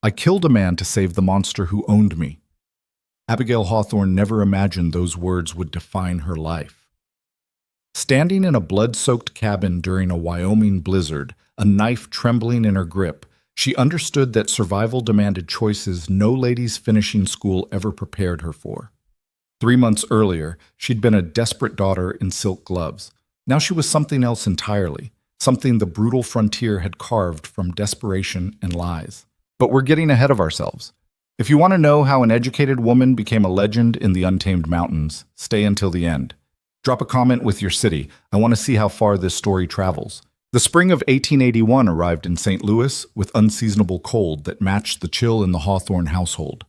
I killed a man to save the monster who owned me. Abigail Hawthorne never imagined those words would define her life. Standing in a blood-soaked cabin during a Wyoming blizzard, a knife trembling in her grip, she understood that survival demanded choices no lady's finishing school ever prepared her for. 3 months earlier, she'd been a desperate daughter in silk gloves. Now she was something else entirely, something the brutal frontier had carved from desperation and lies. But we're getting ahead of ourselves. If you want to know how an educated woman became a legend in the untamed mountains, stay until the end. Drop a comment with your city. I want to see how far this story travels. The spring of 1881 arrived in St. Louis with unseasonable cold that matched the chill in the Hawthorne household.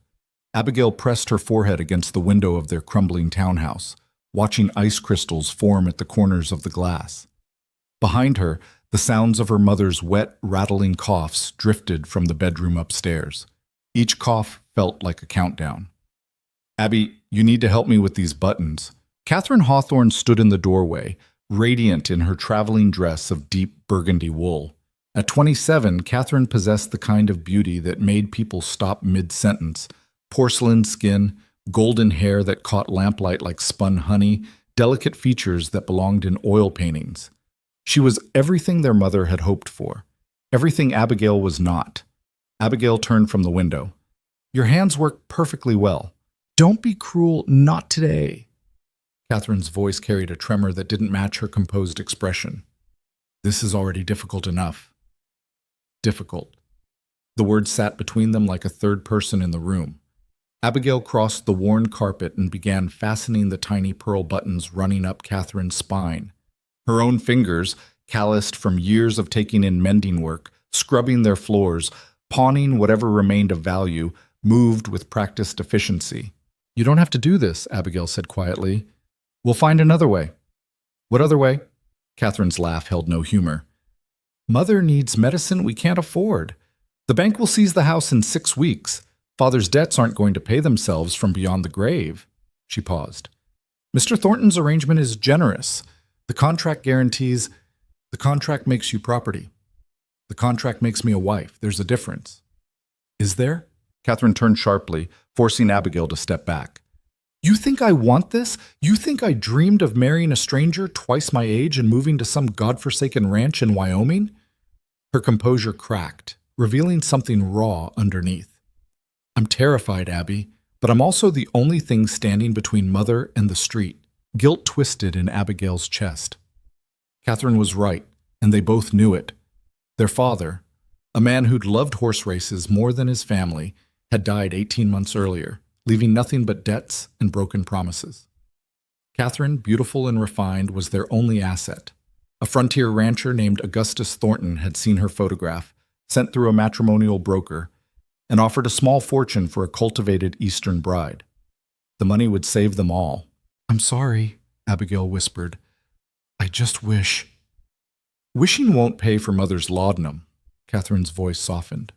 Abigail pressed her forehead against the window of their crumbling townhouse, watching ice crystals form at the corners of the glass. Behind her, the sounds of her mother's wet, rattling coughs drifted from the bedroom upstairs. Each cough felt like a countdown. "Abby, you need to help me with these buttons." Catherine Hawthorne stood in the doorway, radiant in her traveling dress of deep burgundy wool. At 27, Catherine possessed the kind of beauty that made people stop mid-sentence. Porcelain skin, golden hair that caught lamplight like spun honey, delicate features that belonged in oil paintings. She was everything their mother had hoped for, everything Abigail was not. Abigail turned from the window. "Your hands work perfectly well. Don't be cruel, not today." Catherine's voice carried a tremor that didn't match her composed expression. "This is already difficult enough." Difficult. The words sat between them like a third person in the room. Abigail crossed the worn carpet and began fastening the tiny pearl buttons running up Catherine's spine. Her own fingers, calloused from years of taking in mending work, scrubbing their floors, pawning whatever remained of value, moved with practiced efficiency. "You don't have to do this," Abigail said quietly. "We'll find another way." "What other way?" Catherine's laugh held no humor. "Mother needs medicine we can't afford. The bank will seize the house in 6 weeks. Father's debts aren't going to pay themselves from beyond the grave." She paused. "Mr. Thornton's arrangement is generous. The contract guarantees. The contract makes you property. The contract makes me a wife. There's a difference." "Is there?" Catherine turned sharply, forcing Abigail to step back. "You think I want this? You think I dreamed of marrying a stranger twice my age and moving to some godforsaken ranch in Wyoming?" Her composure cracked, revealing something raw underneath. "I'm terrified, Abby, but I'm also the only thing standing between Mother and the street." Guilt twisted in Abigail's chest. Catherine was right, and they both knew it. Their father, a man who'd loved horse races more than his family, had died 18 months earlier, leaving nothing but debts and broken promises. Catherine, beautiful and refined, was their only asset. A frontier rancher named Augustus Thornton had seen her photograph, sent through a matrimonial broker, and offered a small fortune for a cultivated Eastern bride. The money would save them all. "I'm sorry," Abigail whispered. "I just wish." "Wishing won't pay for Mother's laudanum," Catherine's voice softened.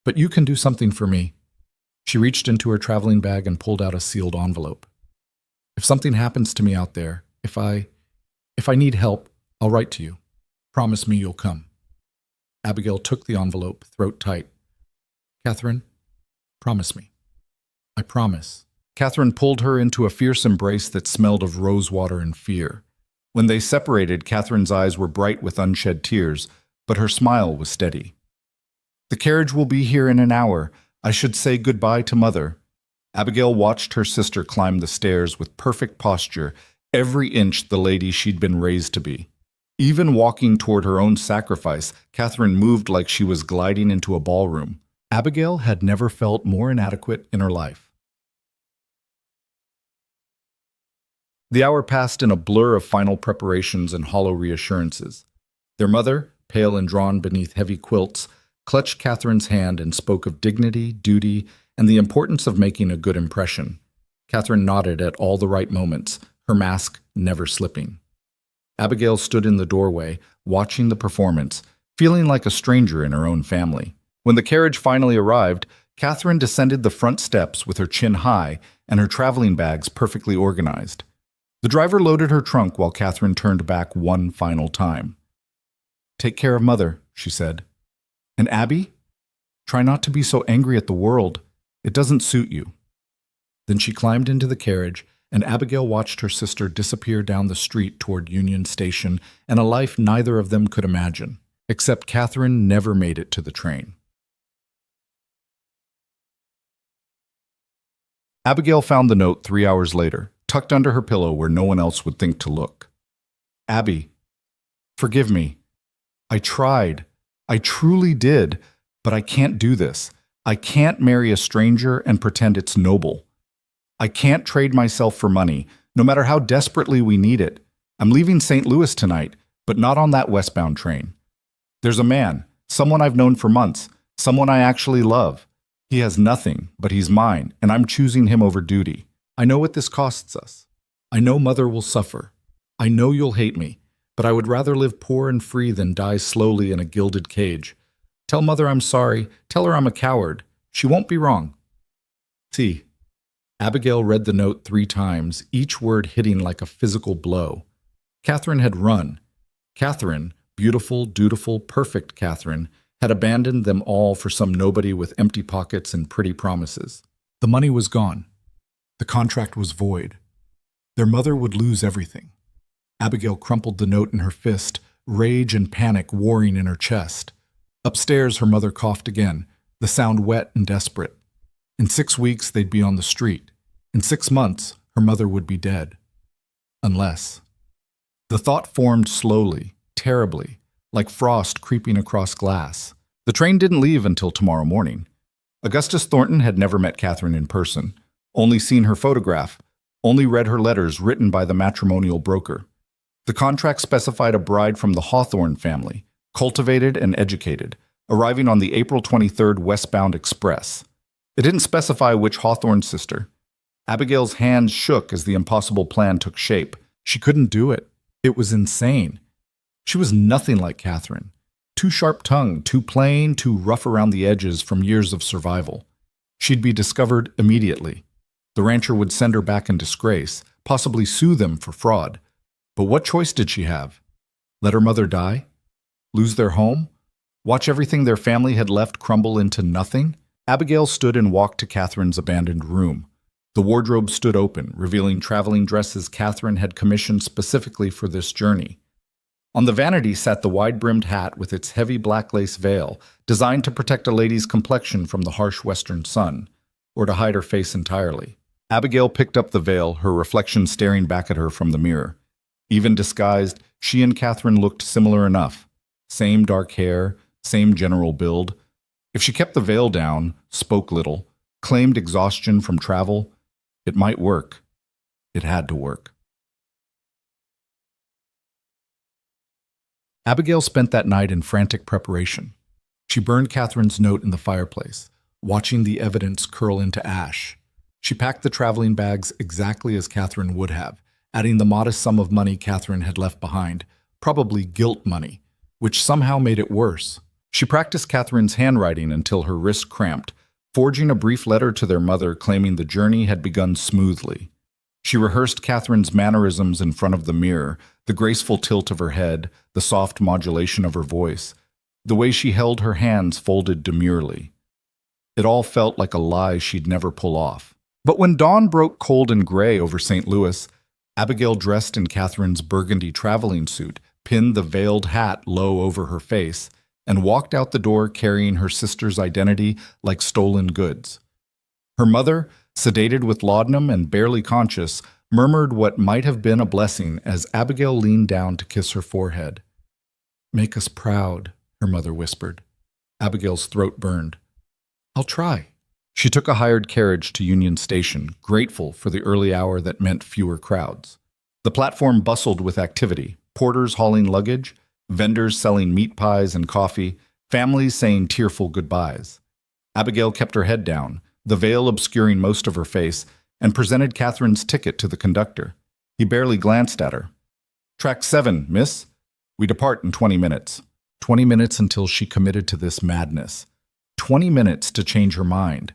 "But you can do something for me." She reached into her traveling bag and pulled out a sealed envelope. "If something happens to me out there, if I need help, I'll write to you. Promise me you'll come." Abigail took the envelope, throat tight. "Catherine, promise me." "I promise." Catherine pulled her into a fierce embrace that smelled of rosewater and fear. When they separated, Catherine's eyes were bright with unshed tears, but her smile was steady. "The carriage will be here in an hour. I should say goodbye to Mother." Abigail watched her sister climb the stairs with perfect posture, every inch the lady she'd been raised to be. Even walking toward her own sacrifice, Catherine moved like she was gliding into a ballroom. Abigail had never felt more inadequate in her life. The hour passed in a blur of final preparations and hollow reassurances. Their mother, pale and drawn beneath heavy quilts, clutched Catherine's hand and spoke of dignity, duty, and the importance of making a good impression. Catherine nodded at all the right moments, her mask never slipping. Abigail stood in the doorway, watching the performance, feeling like a stranger in her own family. When the carriage finally arrived, Catherine descended the front steps with her chin high and her traveling bags perfectly organized. The driver loaded her trunk while Catherine turned back one final time. "Take care of Mother," she said. "And Abby? Try not to be so angry at the world. It doesn't suit you." Then she climbed into the carriage, and Abigail watched her sister disappear down the street toward Union Station and a life neither of them could imagine. Except Catherine never made it to the train. Abigail found the note 3 hours later, tucked under her pillow where no one else would think to look. "Abby, forgive me. I tried. I truly did, but I can't do this. I can't marry a stranger and pretend it's noble. I can't trade myself for money, no matter how desperately we need it. I'm leaving St. Louis tonight, but not on that westbound train. There's a man, someone I've known for months, someone I actually love. He has nothing, but he's mine, and I'm choosing him over duty. I know what this costs us. I know Mother will suffer. I know you'll hate me, but I would rather live poor and free than die slowly in a gilded cage. Tell Mother I'm sorry. Tell her I'm a coward. She won't be wrong." See, Abigail read the note 3 times, each word hitting like a physical blow. Catherine had run. Catherine, beautiful, dutiful, perfect Catherine, had abandoned them all for some nobody with empty pockets and pretty promises. The money was gone. The contract was void. Their mother would lose everything. Abigail crumpled the note in her fist, rage and panic warring in her chest. Upstairs, her mother coughed again, the sound wet and desperate. In 6 weeks, they'd be on the street. In 6 months, her mother would be dead. Unless. The thought formed slowly, terribly, like frost creeping across glass. The train didn't leave until tomorrow morning. Augustus Thornton had never met Catherine in person, only seen her photograph, only read her letters written by the matrimonial broker. The contract specified a bride from the Hawthorne family, cultivated and educated, arriving on the April 23rd westbound express. It didn't specify which Hawthorne sister. Abigail's hands shook as the impossible plan took shape. She couldn't do it. It was insane. She was nothing like Catherine. Too sharp-tongued, too plain, too rough around the edges from years of survival. She'd be discovered immediately. The rancher would send her back in disgrace, possibly sue them for fraud. But what choice did she have? Let her mother die? Lose their home? Watch everything their family had left crumble into nothing? Abigail stood and walked to Catherine's abandoned room. The wardrobe stood open, revealing traveling dresses Catherine had commissioned specifically for this journey. On the vanity sat the wide-brimmed hat with its heavy black lace veil, designed to protect a lady's complexion from the harsh western sun, or to hide her face entirely. Abigail picked up the veil, her reflection staring back at her from the mirror. Even disguised, she and Catherine looked similar enough. Same dark hair, same general build. If she kept the veil down, spoke little, claimed exhaustion from travel, it might work. It had to work. Abigail spent that night in frantic preparation. She burned Catherine's note in the fireplace, watching the evidence curl into ash. She packed the traveling bags exactly as Catherine would have, adding the modest sum of money Catherine had left behind, probably guilt money, which somehow made it worse. She practiced Catherine's handwriting until her wrist cramped, forging a brief letter to their mother claiming the journey had begun smoothly. She rehearsed Catherine's mannerisms in front of the mirror, the graceful tilt of her head, the soft modulation of her voice, the way she held her hands folded demurely. It all felt like a lie she'd never pull off. But when dawn broke cold and gray over St. Louis, Abigail, dressed in Catherine's burgundy traveling suit, pinned the veiled hat low over her face, and walked out the door carrying her sister's identity like stolen goods. Her mother, sedated with laudanum and barely conscious, murmured what might have been a blessing as Abigail leaned down to kiss her forehead. "Make us proud," her mother whispered. Abigail's throat burned. "I'll try." She took a hired carriage to Union Station, grateful for the early hour that meant fewer crowds. The platform bustled with activity, porters hauling luggage, vendors selling meat pies and coffee, families saying tearful goodbyes. Abigail kept her head down, the veil obscuring most of her face, and presented Catherine's ticket to the conductor. He barely glanced at her. "Track 7, miss. We depart in 20 minutes. 20 minutes until she committed to this madness. 20 minutes to change her mind.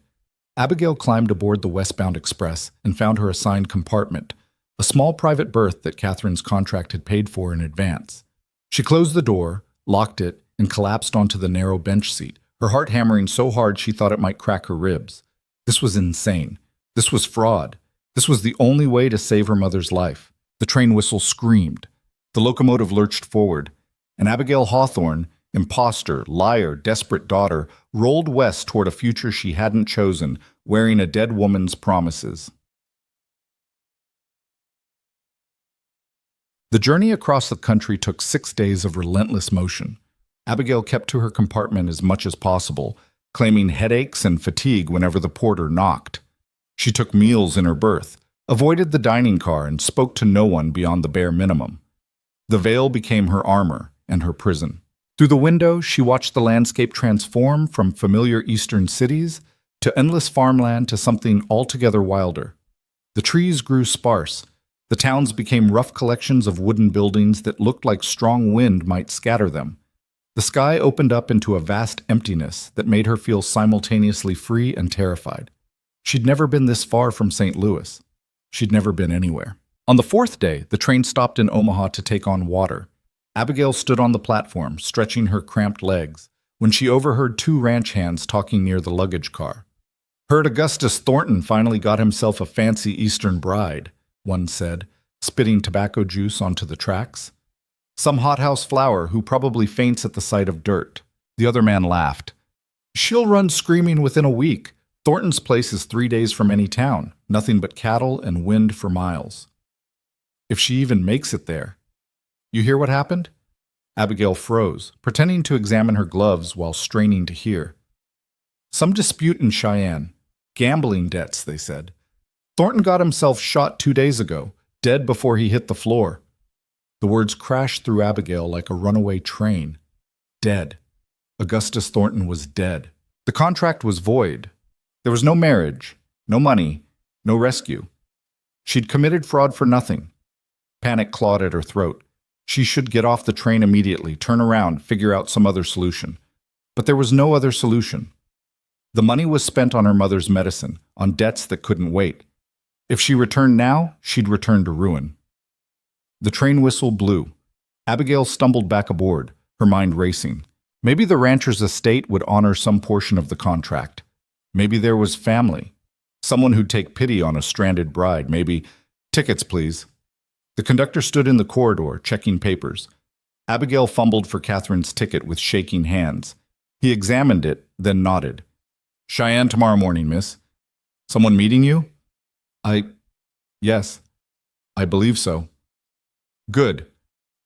Abigail climbed aboard the westbound express and found her assigned compartment, a small private berth that Catherine's contract had paid for in advance. She closed the door, locked it, and collapsed onto the narrow bench seat, her heart hammering so hard she thought it might crack her ribs. This was insane. This was fraud. This was the only way to save her mother's life. The train whistle screamed. The locomotive lurched forward, and Abigail Hawthorne, imposter, liar, desperate daughter, rolled west toward a future she hadn't chosen, wearing a dead woman's promises. The journey across the country took 6 days of relentless motion. Abigail kept to her compartment as much as possible, claiming headaches and fatigue whenever the porter knocked. She took meals in her berth, avoided the dining car, and spoke to no one beyond the bare minimum. The veil became her armor and her prison. Through the window, she watched the landscape transform from familiar eastern cities to endless farmland to something altogether wilder. The trees grew sparse. The towns became rough collections of wooden buildings that looked like strong wind might scatter them. The sky opened up into a vast emptiness that made her feel simultaneously free and terrified. She'd never been this far from St. Louis. She'd never been anywhere. On the 4th day, the train stopped in Omaha to take on water. Abigail stood on the platform, stretching her cramped legs, when she overheard 2 ranch hands talking near the luggage car. "Heard Augustus Thornton finally got himself a fancy Eastern bride," one said, spitting tobacco juice onto the tracks. "Some hothouse flower who probably faints at the sight of dirt." The other man laughed. "She'll run screaming within a week. Thornton's place is 3 days from any town, nothing but cattle and wind for miles. If she even makes it there." "You hear what happened?" Abigail froze, pretending to examine her gloves while straining to hear. "Some dispute in Cheyenne. Gambling debts," they said. "Thornton got himself shot 2 days ago, dead before he hit the floor." The words crashed through Abigail like a runaway train. Dead. Augustus Thornton was dead. The contract was void. There was no marriage, no money, no rescue. She'd committed fraud for nothing. Panic clawed at her throat. She should get off the train immediately, turn around, figure out some other solution. But there was no other solution. The money was spent on her mother's medicine, on debts that couldn't wait. If she returned now, she'd return to ruin. The train whistle blew. Abigail stumbled back aboard, her mind racing. Maybe the rancher's estate would honor some portion of the contract. Maybe there was family. Someone who'd take pity on a stranded bride. Maybe, "Tickets, please." The conductor stood in the corridor, checking papers. Abigail fumbled for Catherine's ticket with shaking hands. He examined it, then nodded. "Cheyenne tomorrow morning, miss." "Someone meeting you?" Yes. I believe so." "Good.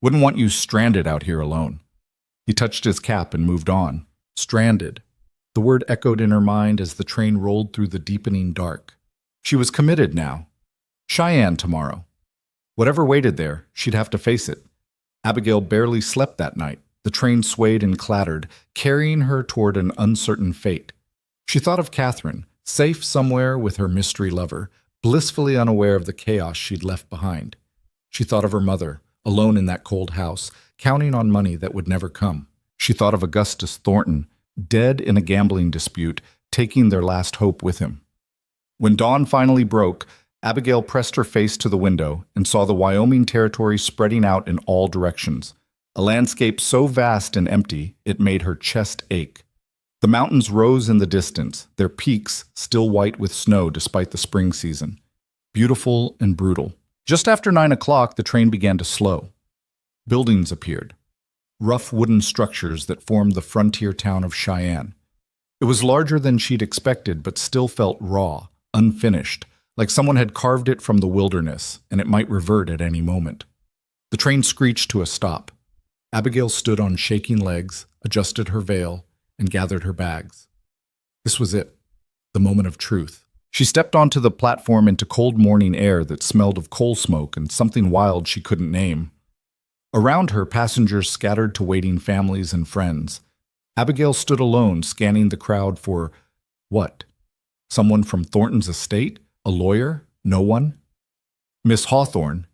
Wouldn't want you stranded out here alone." He touched his cap and moved on. Stranded. The word echoed in her mind as the train rolled through the deepening dark. She was committed now. Cheyenne tomorrow. Whatever waited there, she'd have to face it. Abigail barely slept that night. The train swayed and clattered, carrying her toward an uncertain fate. She thought of Catherine, safe somewhere with her mystery lover, blissfully unaware of the chaos she'd left behind. She thought of her mother, alone in that cold house, counting on money that would never come. She thought of Augustus Thornton, dead in a gambling dispute, taking their last hope with him. When dawn finally broke, Abigail pressed her face to the window and saw the Wyoming Territory spreading out in all directions, a landscape so vast and empty it made her chest ache. The mountains rose in the distance, their peaks still white with snow despite the spring season. Beautiful and brutal. Just after 9 o'clock, the train began to slow. Buildings appeared. Rough wooden structures that formed the frontier town of Cheyenne. It was larger than she'd expected, but still felt raw, unfinished, like someone had carved it from the wilderness, and it might revert at any moment. The train screeched to a stop. Abigail stood on shaking legs, adjusted her veil, and gathered her bags. This was it, the moment of truth. She stepped onto the platform into cold morning air that smelled of coal smoke and something wild she couldn't name. Around her, passengers scattered to waiting families and friends. Abigail stood alone, scanning the crowd for what? Someone from Thornton's estate? A lawyer? No one? "Miss Hawthorne."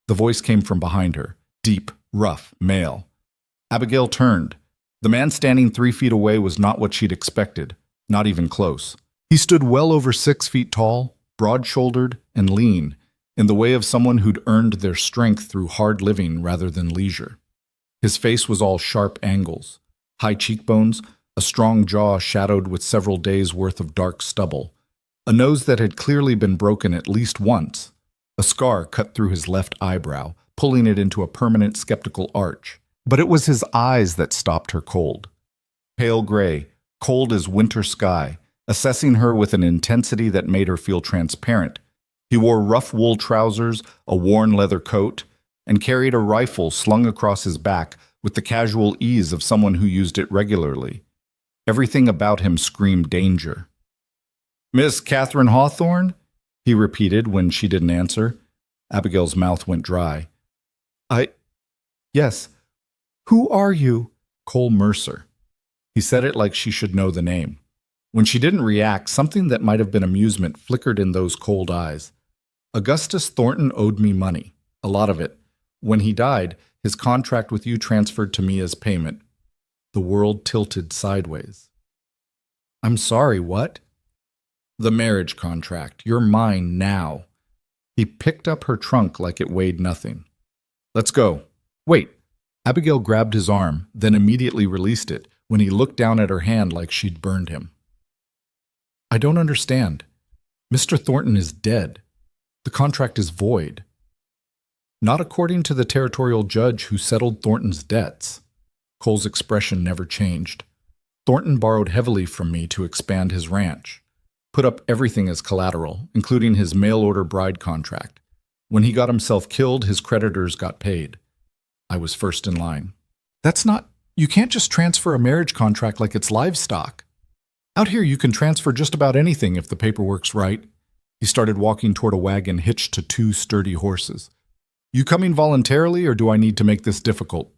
The voice came from behind her, deep, rough, male. Abigail turned. The man standing 3 feet away was not what she'd expected, not even close. He stood well over 6 feet tall, broad-shouldered, and lean, in the way of someone who'd earned their strength through hard living rather than leisure. His face was all sharp angles, high cheekbones, a strong jaw shadowed with several days' worth of dark stubble, a nose that had clearly been broken at least once, a scar cut through his left eyebrow, pulling it into a permanent skeptical arch. But it was his eyes that stopped her cold. Pale gray, cold as winter sky, assessing her with an intensity that made her feel transparent. He wore rough wool trousers, a worn leather coat, and carried a rifle slung across his back with the casual ease of someone who used it regularly. Everything about him screamed danger. "Miss Catherine Hawthorne?" he repeated when she didn't answer. Abigail's mouth went dry. Yes. Who are you?" "Cole Mercer." He said it like she should know the name. When she didn't react, something that might have been amusement flickered in those cold eyes. "Augustus Thornton owed me money, a lot of it. When he died, his contract with you transferred to me as payment." The world tilted sideways. "I'm sorry, what?" "The marriage contract. You're mine now." He picked up her trunk like it weighed nothing. "Let's go." "Wait." Abigail grabbed his arm, then immediately released it when he looked down at her hand like she'd burned him. "I don't understand. Mr. Thornton is dead. The contract is void." "Not according to the territorial judge who settled Thornton's debts." Cole's expression never changed. "Thornton borrowed heavily from me to expand his ranch. Put up everything as collateral, including his mail-order bride contract. When he got himself killed, his creditors got paid. I was first in line." You can't just transfer a marriage contract like it's livestock. Out here you can transfer just about anything if the paperwork's right." He started walking toward a wagon hitched to two sturdy horses. "You coming voluntarily, or do I need to make this difficult?"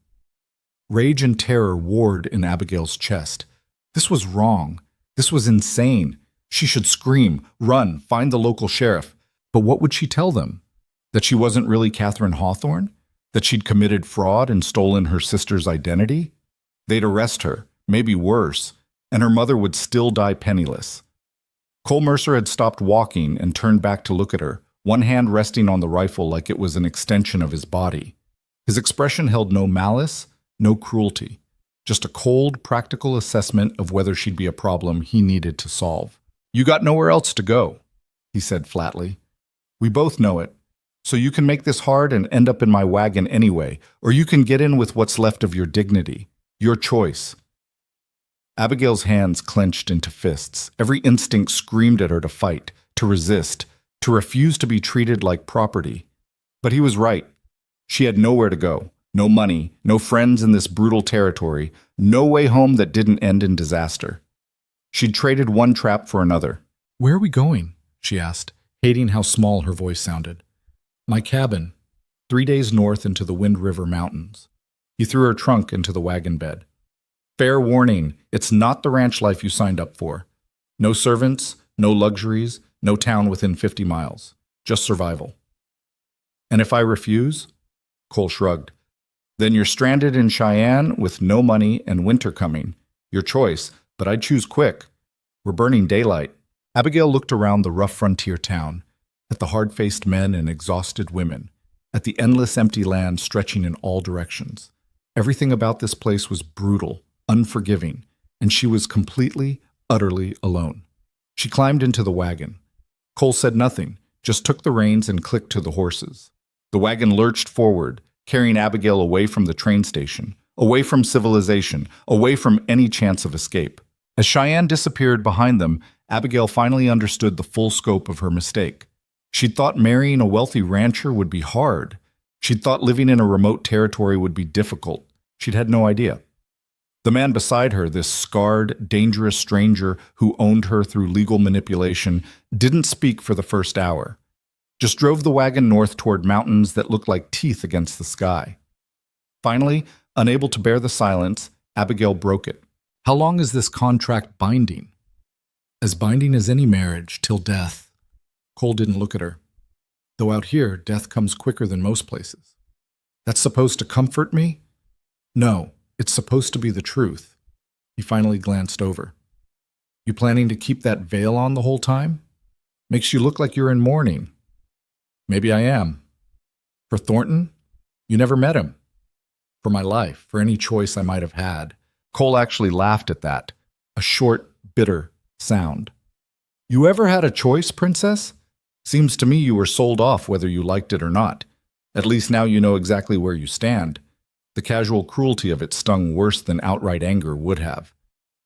Rage and terror warred in Abigail's chest. This was wrong. This was insane. She should scream, run, find the local sheriff. But what would she tell them? That she wasn't really Catherine Hawthorne? That she'd committed fraud and stolen her sister's identity? They'd arrest her, maybe worse, and her mother would still die penniless. Cole Mercer had stopped walking and turned back to look at her, one hand resting on the rifle like it was an extension of his body. His expression held no malice, no cruelty, just a cold, practical assessment of whether she'd be a problem he needed to solve. "You got nowhere else to go," he said flatly. "We both know it. So you can make this hard and end up in my wagon anyway, or you can get in with what's left of your dignity. Your choice." Abigail's hands clenched into fists. Every instinct screamed at her to fight, to resist, to refuse to be treated like property. But he was right. She had nowhere to go, no money, no friends in this brutal territory, no way home that didn't end in disaster. She'd traded one trap for another. "Where are we going?" she asked, hating how small her voice sounded. "My cabin, 3 days north into the Wind River Mountains." He threw her trunk into the wagon bed. "Fair warning, it's not the ranch life you signed up for. No servants, no luxuries, no town within 50 miles. Just survival." "And if I refuse?" Cole shrugged. "Then you're stranded in Cheyenne with no money and winter coming. Your choice, but I'd choose quick. We're burning daylight." Abigail looked around the rough frontier town, at the hard-faced men and exhausted women, at the endless empty land stretching in all directions. Everything about this place was brutal, unforgiving, and she was completely, utterly alone. She climbed into the wagon. Cole said nothing, just took the reins and clicked to the horses. The wagon lurched forward, carrying Abigail away from the train station, away from civilization, away from any chance of escape. As Cheyenne disappeared behind them, Abigail finally understood the full scope of her mistake. She'd thought marrying a wealthy rancher would be hard. She'd thought living in a remote territory would be difficult. She'd had no idea. The man beside her, this scarred, dangerous stranger who owned her through legal manipulation, didn't speak for the first hour. Just drove the wagon north toward mountains that looked like teeth against the sky. Finally, unable to bear the silence, Abigail broke it. "How long is this contract binding?" "As binding as any marriage, till death." Cole didn't look at her. "Though out here, death comes quicker than most places." "That's supposed to comfort me?" "No, it's supposed to be the truth." He finally glanced over. "You planning to keep that veil on the whole time? Makes you look like you're in mourning." "Maybe I am. For Thornton? You never met him. For my life, for any choice I might have had." Cole actually laughed at that, a short, bitter sound. You ever had a choice, princess? Seems to me you were sold off whether you liked it or not. At least now you know exactly where you stand. The casual cruelty of it stung worse than outright anger would have.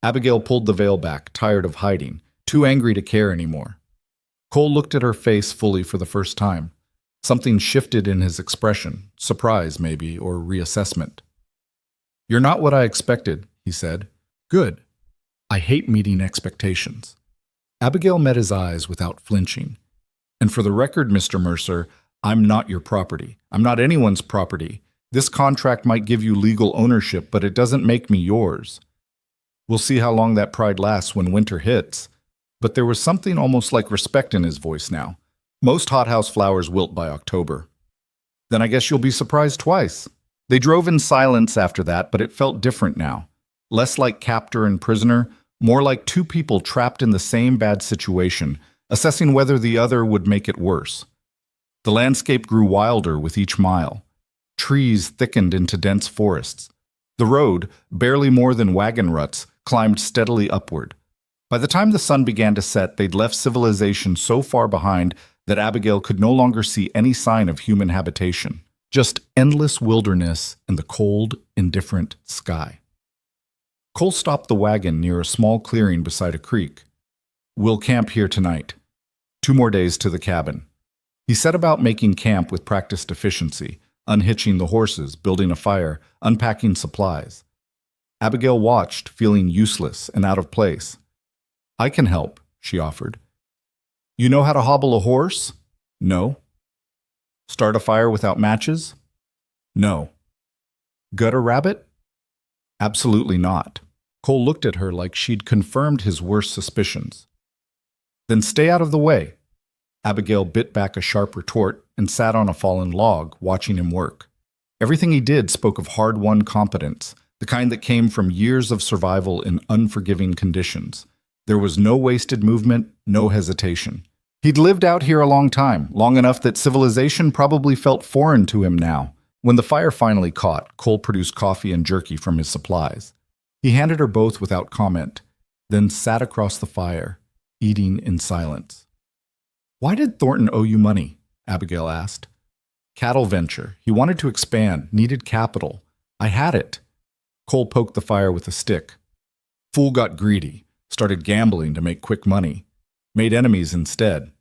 Abigail pulled the veil back, tired of hiding, too angry to care anymore. Cole looked at her face fully for the first time. Something shifted in his expression, surprise maybe, or reassessment. "You're not what I expected," he said. "Good. I hate meeting expectations." Abigail met his eyes without flinching. "And for the record, Mr. Mercer, I'm not your property. I'm not anyone's property. This contract might give you legal ownership, but it doesn't make me yours. We'll see how long that pride lasts when winter hits." But there was something almost like respect in his voice now. Most hothouse flowers wilt by October. "Then I guess you'll be surprised twice." They drove in silence after that, but it felt different now. Less like captor and prisoner, more like two people trapped in the same bad situation, assessing whether the other would make it worse. The landscape grew wilder with each mile. Trees thickened into dense forests. The road, barely more than wagon ruts, climbed steadily upward. By the time the sun began to set, they'd left civilization so far behind that Abigail could no longer see any sign of human habitation. Just endless wilderness and the cold, indifferent sky. Cole stopped the wagon near a small clearing beside a creek. "We'll camp here tonight. 2 more days to the cabin." He set about making camp with practiced efficiency, unhitching the horses, building a fire, unpacking supplies. Abigail watched, feeling useless and out of place. "I can help," she offered. "You know how to hobble a horse?" "No." "Start a fire without matches?" "No." "Gut a rabbit?" "Absolutely not." Cole looked at her like she'd confirmed his worst suspicions. "Then stay out of the way." Abigail bit back a sharp retort and sat on a fallen log, watching him work. Everything he did spoke of hard-won competence, the kind that came from years of survival in unforgiving conditions. There was no wasted movement, no hesitation. He'd lived out here a long time, long enough that civilization probably felt foreign to him now. When the fire finally caught, Cole produced coffee and jerky from his supplies. He handed her both without comment, then sat across the fire, eating in silence. "Why did Thornton owe you money?" Abigail asked. "Cattle venture. He wanted to expand, needed capital. I had it." Cole poked the fire with a stick. "Fool got greedy. Started gambling to make quick money. Made enemies instead.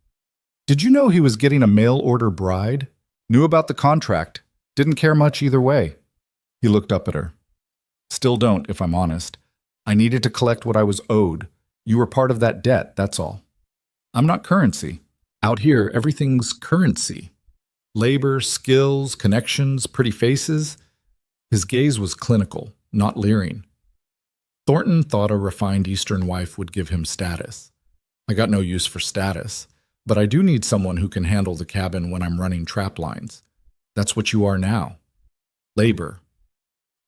Did you know he was getting a mail-order bride? Knew about the contract. Didn't care much either way." He looked up at her. "Still don't, if I'm honest. I needed to collect what I was owed. You were part of that debt, that's all. I'm not currency. Out here, everything's currency. Labor, skills, connections, pretty faces." His gaze was clinical, not leering. Thornton thought a refined Eastern wife would give him status. "I got no use for status, but I do need someone who can handle the cabin when I'm running trap lines. That's what you are now. Labor."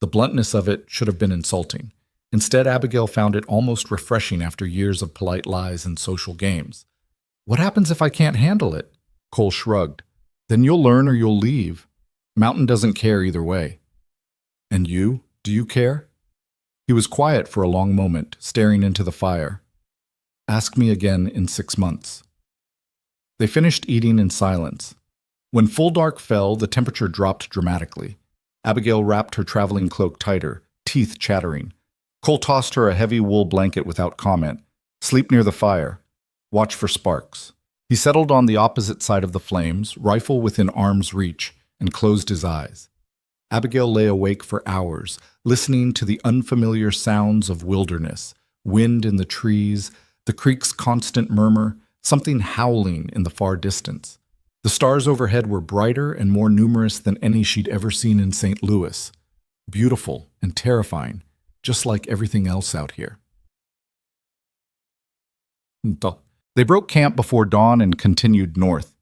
The bluntness of it should have been insulting. Instead, Abigail found it almost refreshing after years of polite lies and social games. "What happens if I can't handle it?" Cole shrugged. "Then you'll learn or you'll leave. Mountain doesn't care either way." "And you? Do you care?" He was quiet for a long moment, staring into the fire. "Ask me again in 6 months." They finished eating in silence. When full dark fell, the temperature dropped dramatically. Abigail wrapped her traveling cloak tighter, teeth chattering. Cole tossed her a heavy wool blanket without comment. "Sleep near the fire. Watch for sparks." He settled on the opposite side of the flames, rifle within arm's reach, and closed his eyes. Abigail lay awake for hours, listening to the unfamiliar sounds of wilderness, wind in the trees, the creek's constant murmur, something howling in the far distance. The stars overhead were brighter and more numerous than any she'd ever seen in St. Louis. Beautiful and terrifying, just like everything else out here. They broke camp before dawn and continued north.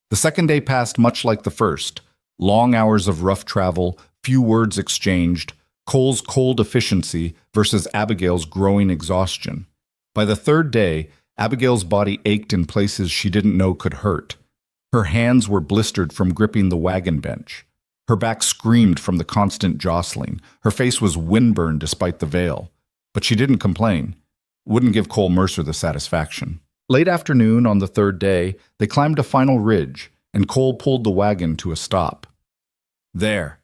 The second day passed much like the first. Long hours of rough travel, few words exchanged, Cole's cold efficiency versus Abigail's growing exhaustion. By the third day, Abigail's body ached in places she didn't know could hurt. Her hands were blistered from gripping the wagon bench. Her back screamed from the constant jostling. Her face was windburned despite the veil. But she didn't complain. Wouldn't give Cole Mercer the satisfaction. Late afternoon on the third day, they climbed a final ridge, and Cole pulled the wagon to a stop. There.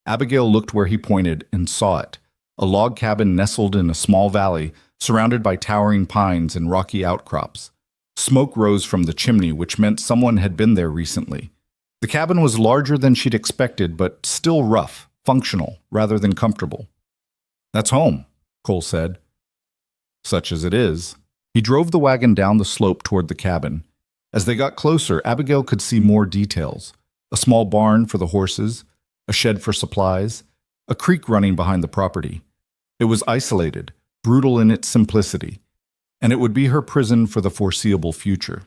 Abigail looked where he pointed and saw it, a log cabin nestled in a small valley, surrounded by towering pines and rocky outcrops. Smoke rose from the chimney, which meant someone had been there recently. The cabin was larger than she'd expected, but still rough, functional, rather than comfortable. "That's home," Cole said. "Such as it is." He drove the wagon down the slope toward the cabin. As they got closer, Abigail could see more details. A small barn for the horses, a shed for supplies, a creek running behind the property. It was isolated, brutal in its simplicity, and it would be her prison for the foreseeable future.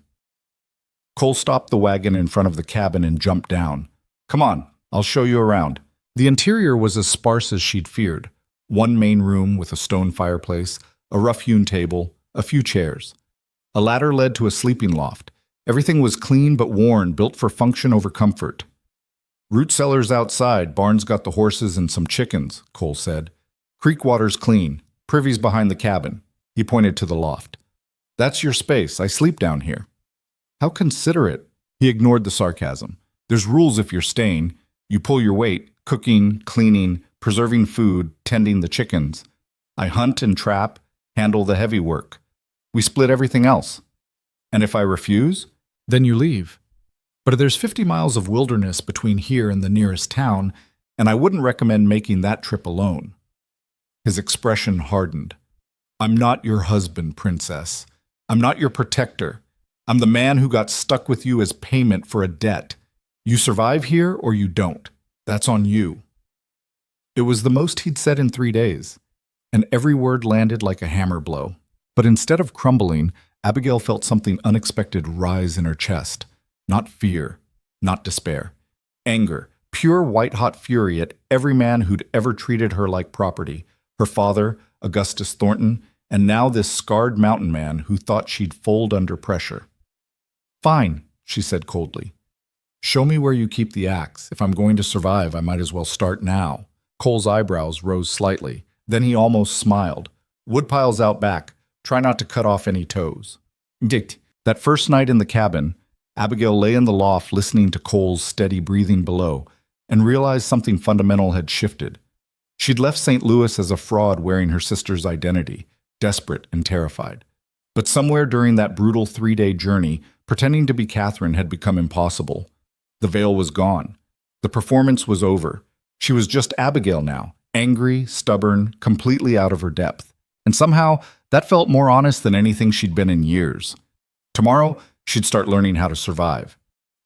Cole stopped the wagon in front of the cabin and jumped down. "Come on, I'll show you around." The interior was as sparse as she'd feared. One main room with a stone fireplace, a rough-hewn table, a few chairs. A ladder led to a sleeping loft. Everything was clean but worn, built for function over comfort. "Root cellars outside, barn's got the horses and some chickens," Cole said. "Creek water's clean, privy's behind the cabin." He pointed to the loft. "That's your space, I sleep down here." "How considerate." He ignored the sarcasm. "There's rules if you're staying. You pull your weight, cooking, cleaning, preserving food, tending the chickens. I hunt and trap, handle the heavy work. We split everything else. And if I refuse, then you leave. But there's 50 miles of wilderness between here and the nearest town, and I wouldn't recommend making that trip alone." His expression hardened. "I'm not your husband, princess. I'm not your protector. I'm the man who got stuck with you as payment for a debt. You survive here or you don't. That's on you." It was the most he'd said in 3 days, and every word landed like a hammer blow. But instead of crumbling, Abigail felt something unexpected rise in her chest. Not fear, not despair. Anger, pure white-hot fury at every man who'd ever treated her like property. Her father, Augustus Thornton, and now this scarred mountain man who thought she'd fold under pressure. "Fine," she said coldly. "Show me where you keep the axe. If I'm going to survive, I might as well start now." Cole's eyebrows rose slightly. Then he almost smiled. "Woodpile's out back. Try not to cut off any toes." That first night in the cabin, Abigail lay in the loft listening to Cole's steady breathing below and realized something fundamental had shifted. She'd left St. Louis as a fraud wearing her sister's identity, desperate and terrified. But somewhere during that brutal 3-day journey, pretending to be Catherine had become impossible. The veil was gone. The performance was over. She was just Abigail now, angry, stubborn, completely out of her depth. And somehow, that felt more honest than anything she'd been in years. Tomorrow, she'd start learning how to survive,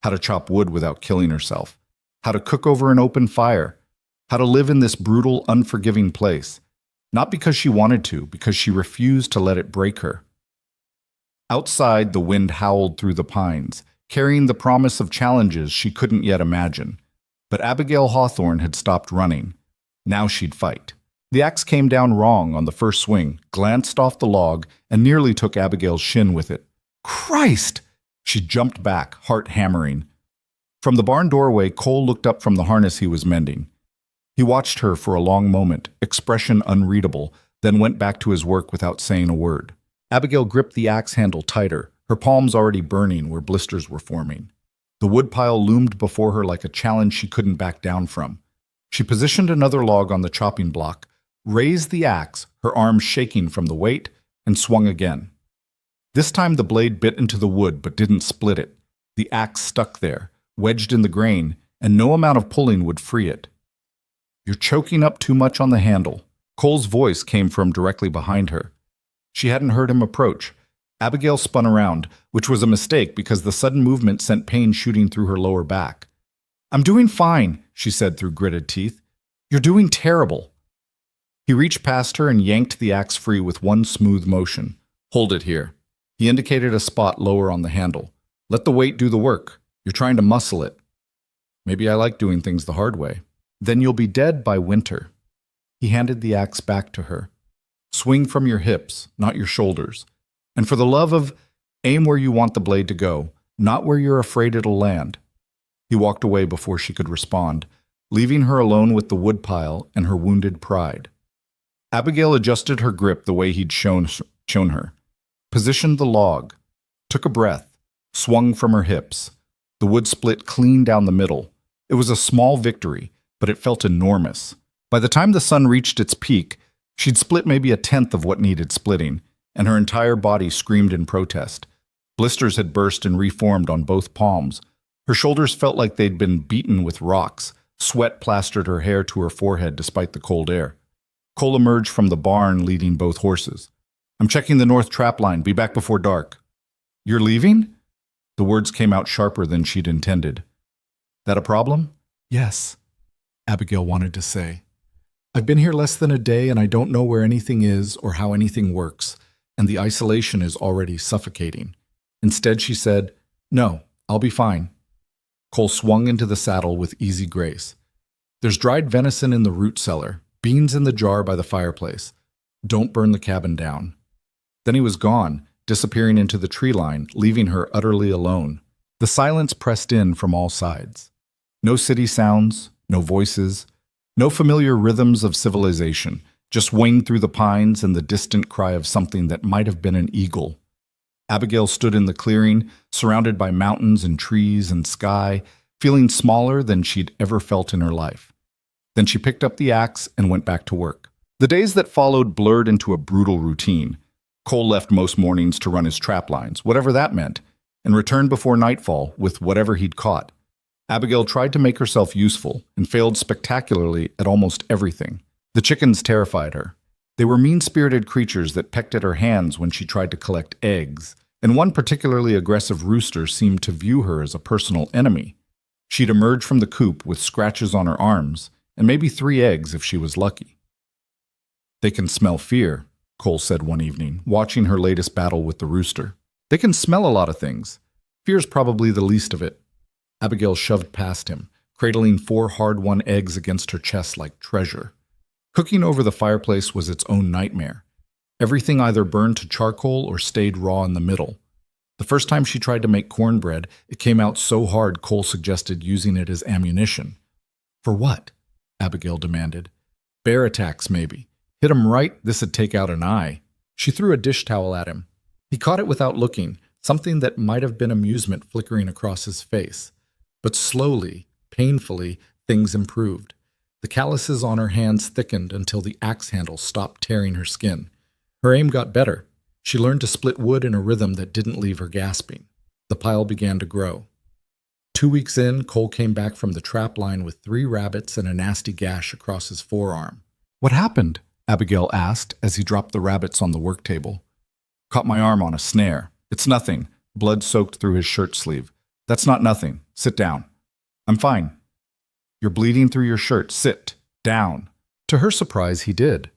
how to chop wood without killing herself, how to cook over an open fire, how to live in this brutal, unforgiving place. Not because she wanted to, because she refused to let it break her. Outside, the wind howled through the pines, carrying the promise of challenges she couldn't yet imagine. But Abigail Hawthorne had stopped running. Now she'd fight. The axe came down wrong on the first swing, glanced off the log, and nearly took Abigail's shin with it. "Christ!" She jumped back, heart hammering. From the barn doorway, Cole looked up from the harness he was mending. He watched her for a long moment, expression unreadable, then went back to his work without saying a word. Abigail gripped the axe handle tighter, her palms already burning where blisters were forming. The woodpile loomed before her like a challenge she couldn't back down from. She positioned another log on the chopping block, raised the axe, her arms shaking from the weight, and swung again. This time the blade bit into the wood but didn't split it. The axe stuck there, wedged in the grain, and no amount of pulling would free it. "You're choking up too much on the handle." Cole's voice came from directly behind her. She hadn't heard him approach. Abigail spun around, which was a mistake because the sudden movement sent pain shooting through her lower back. "I'm doing fine," she said through gritted teeth. "You're doing terrible." He reached past her and yanked the axe free with one smooth motion. "Hold it here." He indicated a spot lower on the handle. "Let the weight do the work. You're trying to muscle it." "Maybe I like doing things the hard way." "Then you'll be dead by winter." He handed the axe back to her. "Swing from your hips, not your shoulders. And for the love of, aim where you want the blade to go, not where you're afraid it'll land." He walked away before she could respond, leaving her alone with the woodpile and her wounded pride. Abigail adjusted her grip the way he'd shown shown her, positioned the log, took a breath, swung from her hips. The wood split clean down the middle. It was a small victory, but it felt enormous. By the time the sun reached its peak, she'd split maybe a tenth of what needed splitting, and her entire body screamed in protest. Blisters had burst and reformed on both palms. Her shoulders felt like they'd been beaten with rocks. Sweat plastered her hair to her forehead despite the cold air. Cole emerged from the barn leading both horses. "I'm checking the north trap line. Be back before dark." "You're leaving?" The words came out sharper than she'd intended. "That a problem?" "Yes," Abigail wanted to say. "I've been here less than a day and I don't know where anything is or how anything works, and the isolation is already suffocating." Instead, she said, "No, I'll be fine." Cole swung into the saddle with easy grace. "There's dried venison in the root cellar, beans in the jar by the fireplace. Don't burn the cabin down." Then he was gone, disappearing into the tree line, leaving her utterly alone. The silence pressed in from all sides. No city sounds, no voices, no familiar rhythms of civilization, just winged through the pines and the distant cry of something that might have been an eagle. Abigail stood in the clearing, surrounded by mountains and trees and sky, feeling smaller than she'd ever felt in her life. Then she picked up the axe and went back to work. The days that followed blurred into a brutal routine. Cole left most mornings to run his trap lines, whatever that meant, and returned before nightfall with whatever he'd caught. Abigail tried to make herself useful and failed spectacularly at almost everything. The chickens terrified her. They were mean-spirited creatures that pecked at her hands when she tried to collect eggs, and one particularly aggressive rooster seemed to view her as a personal enemy. She'd emerge from the coop with scratches on her arms, and maybe 3 eggs if she was lucky. "They can smell fear," Cole said one evening, watching her latest battle with the rooster. "They can smell a lot of things. Fear's probably the least of it." Abigail shoved past him, cradling 4 hard-won eggs against her chest like treasure. Cooking over the fireplace was its own nightmare. Everything either burned to charcoal or stayed raw in the middle. The first time she tried to make cornbread, it came out so hard Cole suggested using it as ammunition. "For what?" Abigail demanded. "Bear attacks, maybe. Hit him right, this'd take out an eye." She threw a dish towel at him. He caught it without looking, something that might have been amusement flickering across his face. But slowly, painfully, things improved. The calluses on her hands thickened until the axe handle stopped tearing her skin. Her aim got better. She learned to split wood in a rhythm that didn't leave her gasping. The pile began to grow. 2 weeks in, Cole came back from the trap line with 3 rabbits and a nasty gash across his forearm. "What happened?" Abigail asked as he dropped the rabbits on the work table. "Caught my arm on a snare. It's nothing." Blood soaked through his shirt sleeve. "That's not nothing. Sit down." "I'm fine." "You're bleeding through your shirt. Sit down." To her surprise, he did.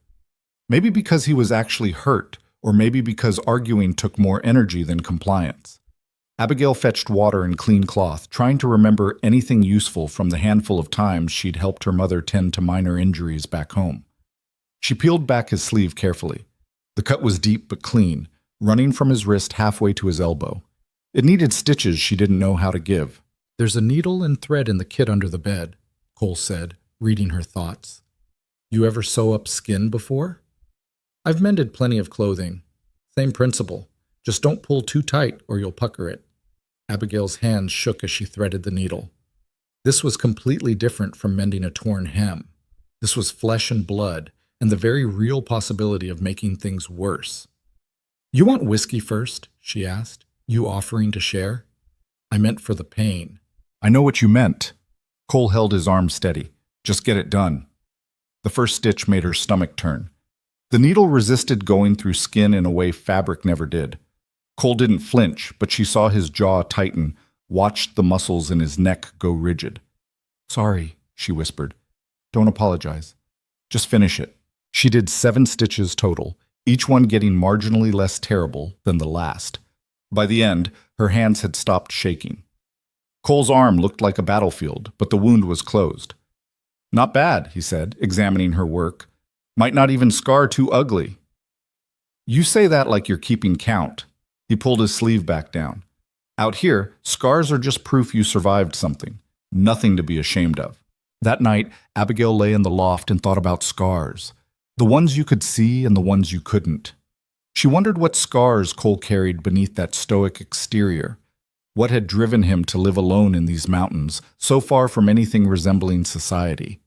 Maybe because he was actually hurt, or maybe because arguing took more energy than compliance. Abigail fetched water and clean cloth, trying to remember anything useful from the handful of times she'd helped her mother tend to minor injuries back home. She peeled back his sleeve carefully. The cut was deep but clean, running from his wrist halfway to his elbow. It needed stitches she didn't know how to give. "There's a needle and thread in the kit under the bed," Cole said, reading her thoughts. "You ever sew up skin before?" "I've mended plenty of clothing. Same principle. Just don't pull too tight or you'll pucker it." Abigail's hands shook as she threaded the needle. This was completely different from mending a torn hem. This was flesh and blood, and the very real possibility of making things worse. "You want whiskey first?" she asked. "You offering to share?" "I meant for the pain." "I know what you meant." Cole held his arm steady. "Just get it done." The first stitch made her stomach turn. The needle resisted going through skin in a way fabric never did. Cole didn't flinch, but she saw his jaw tighten, watched the muscles in his neck go rigid. "Sorry," she whispered. "Don't apologize. Just finish it." She did 7 stitches total, each one getting marginally less terrible than the last. By the end, her hands had stopped shaking. Cole's arm looked like a battlefield, but the wound was closed. "Not bad," he said, examining her work. "Might not even scar too ugly." "You say that like you're keeping count." He pulled his sleeve back down. "Out here, scars are just proof you survived something. Nothing to be ashamed of." That night, Abigail lay in the loft and thought about scars. The ones you could see and the ones you couldn't. She wondered what scars Cole carried beneath that stoic exterior. What had driven him to live alone in these mountains, so far from anything resembling society?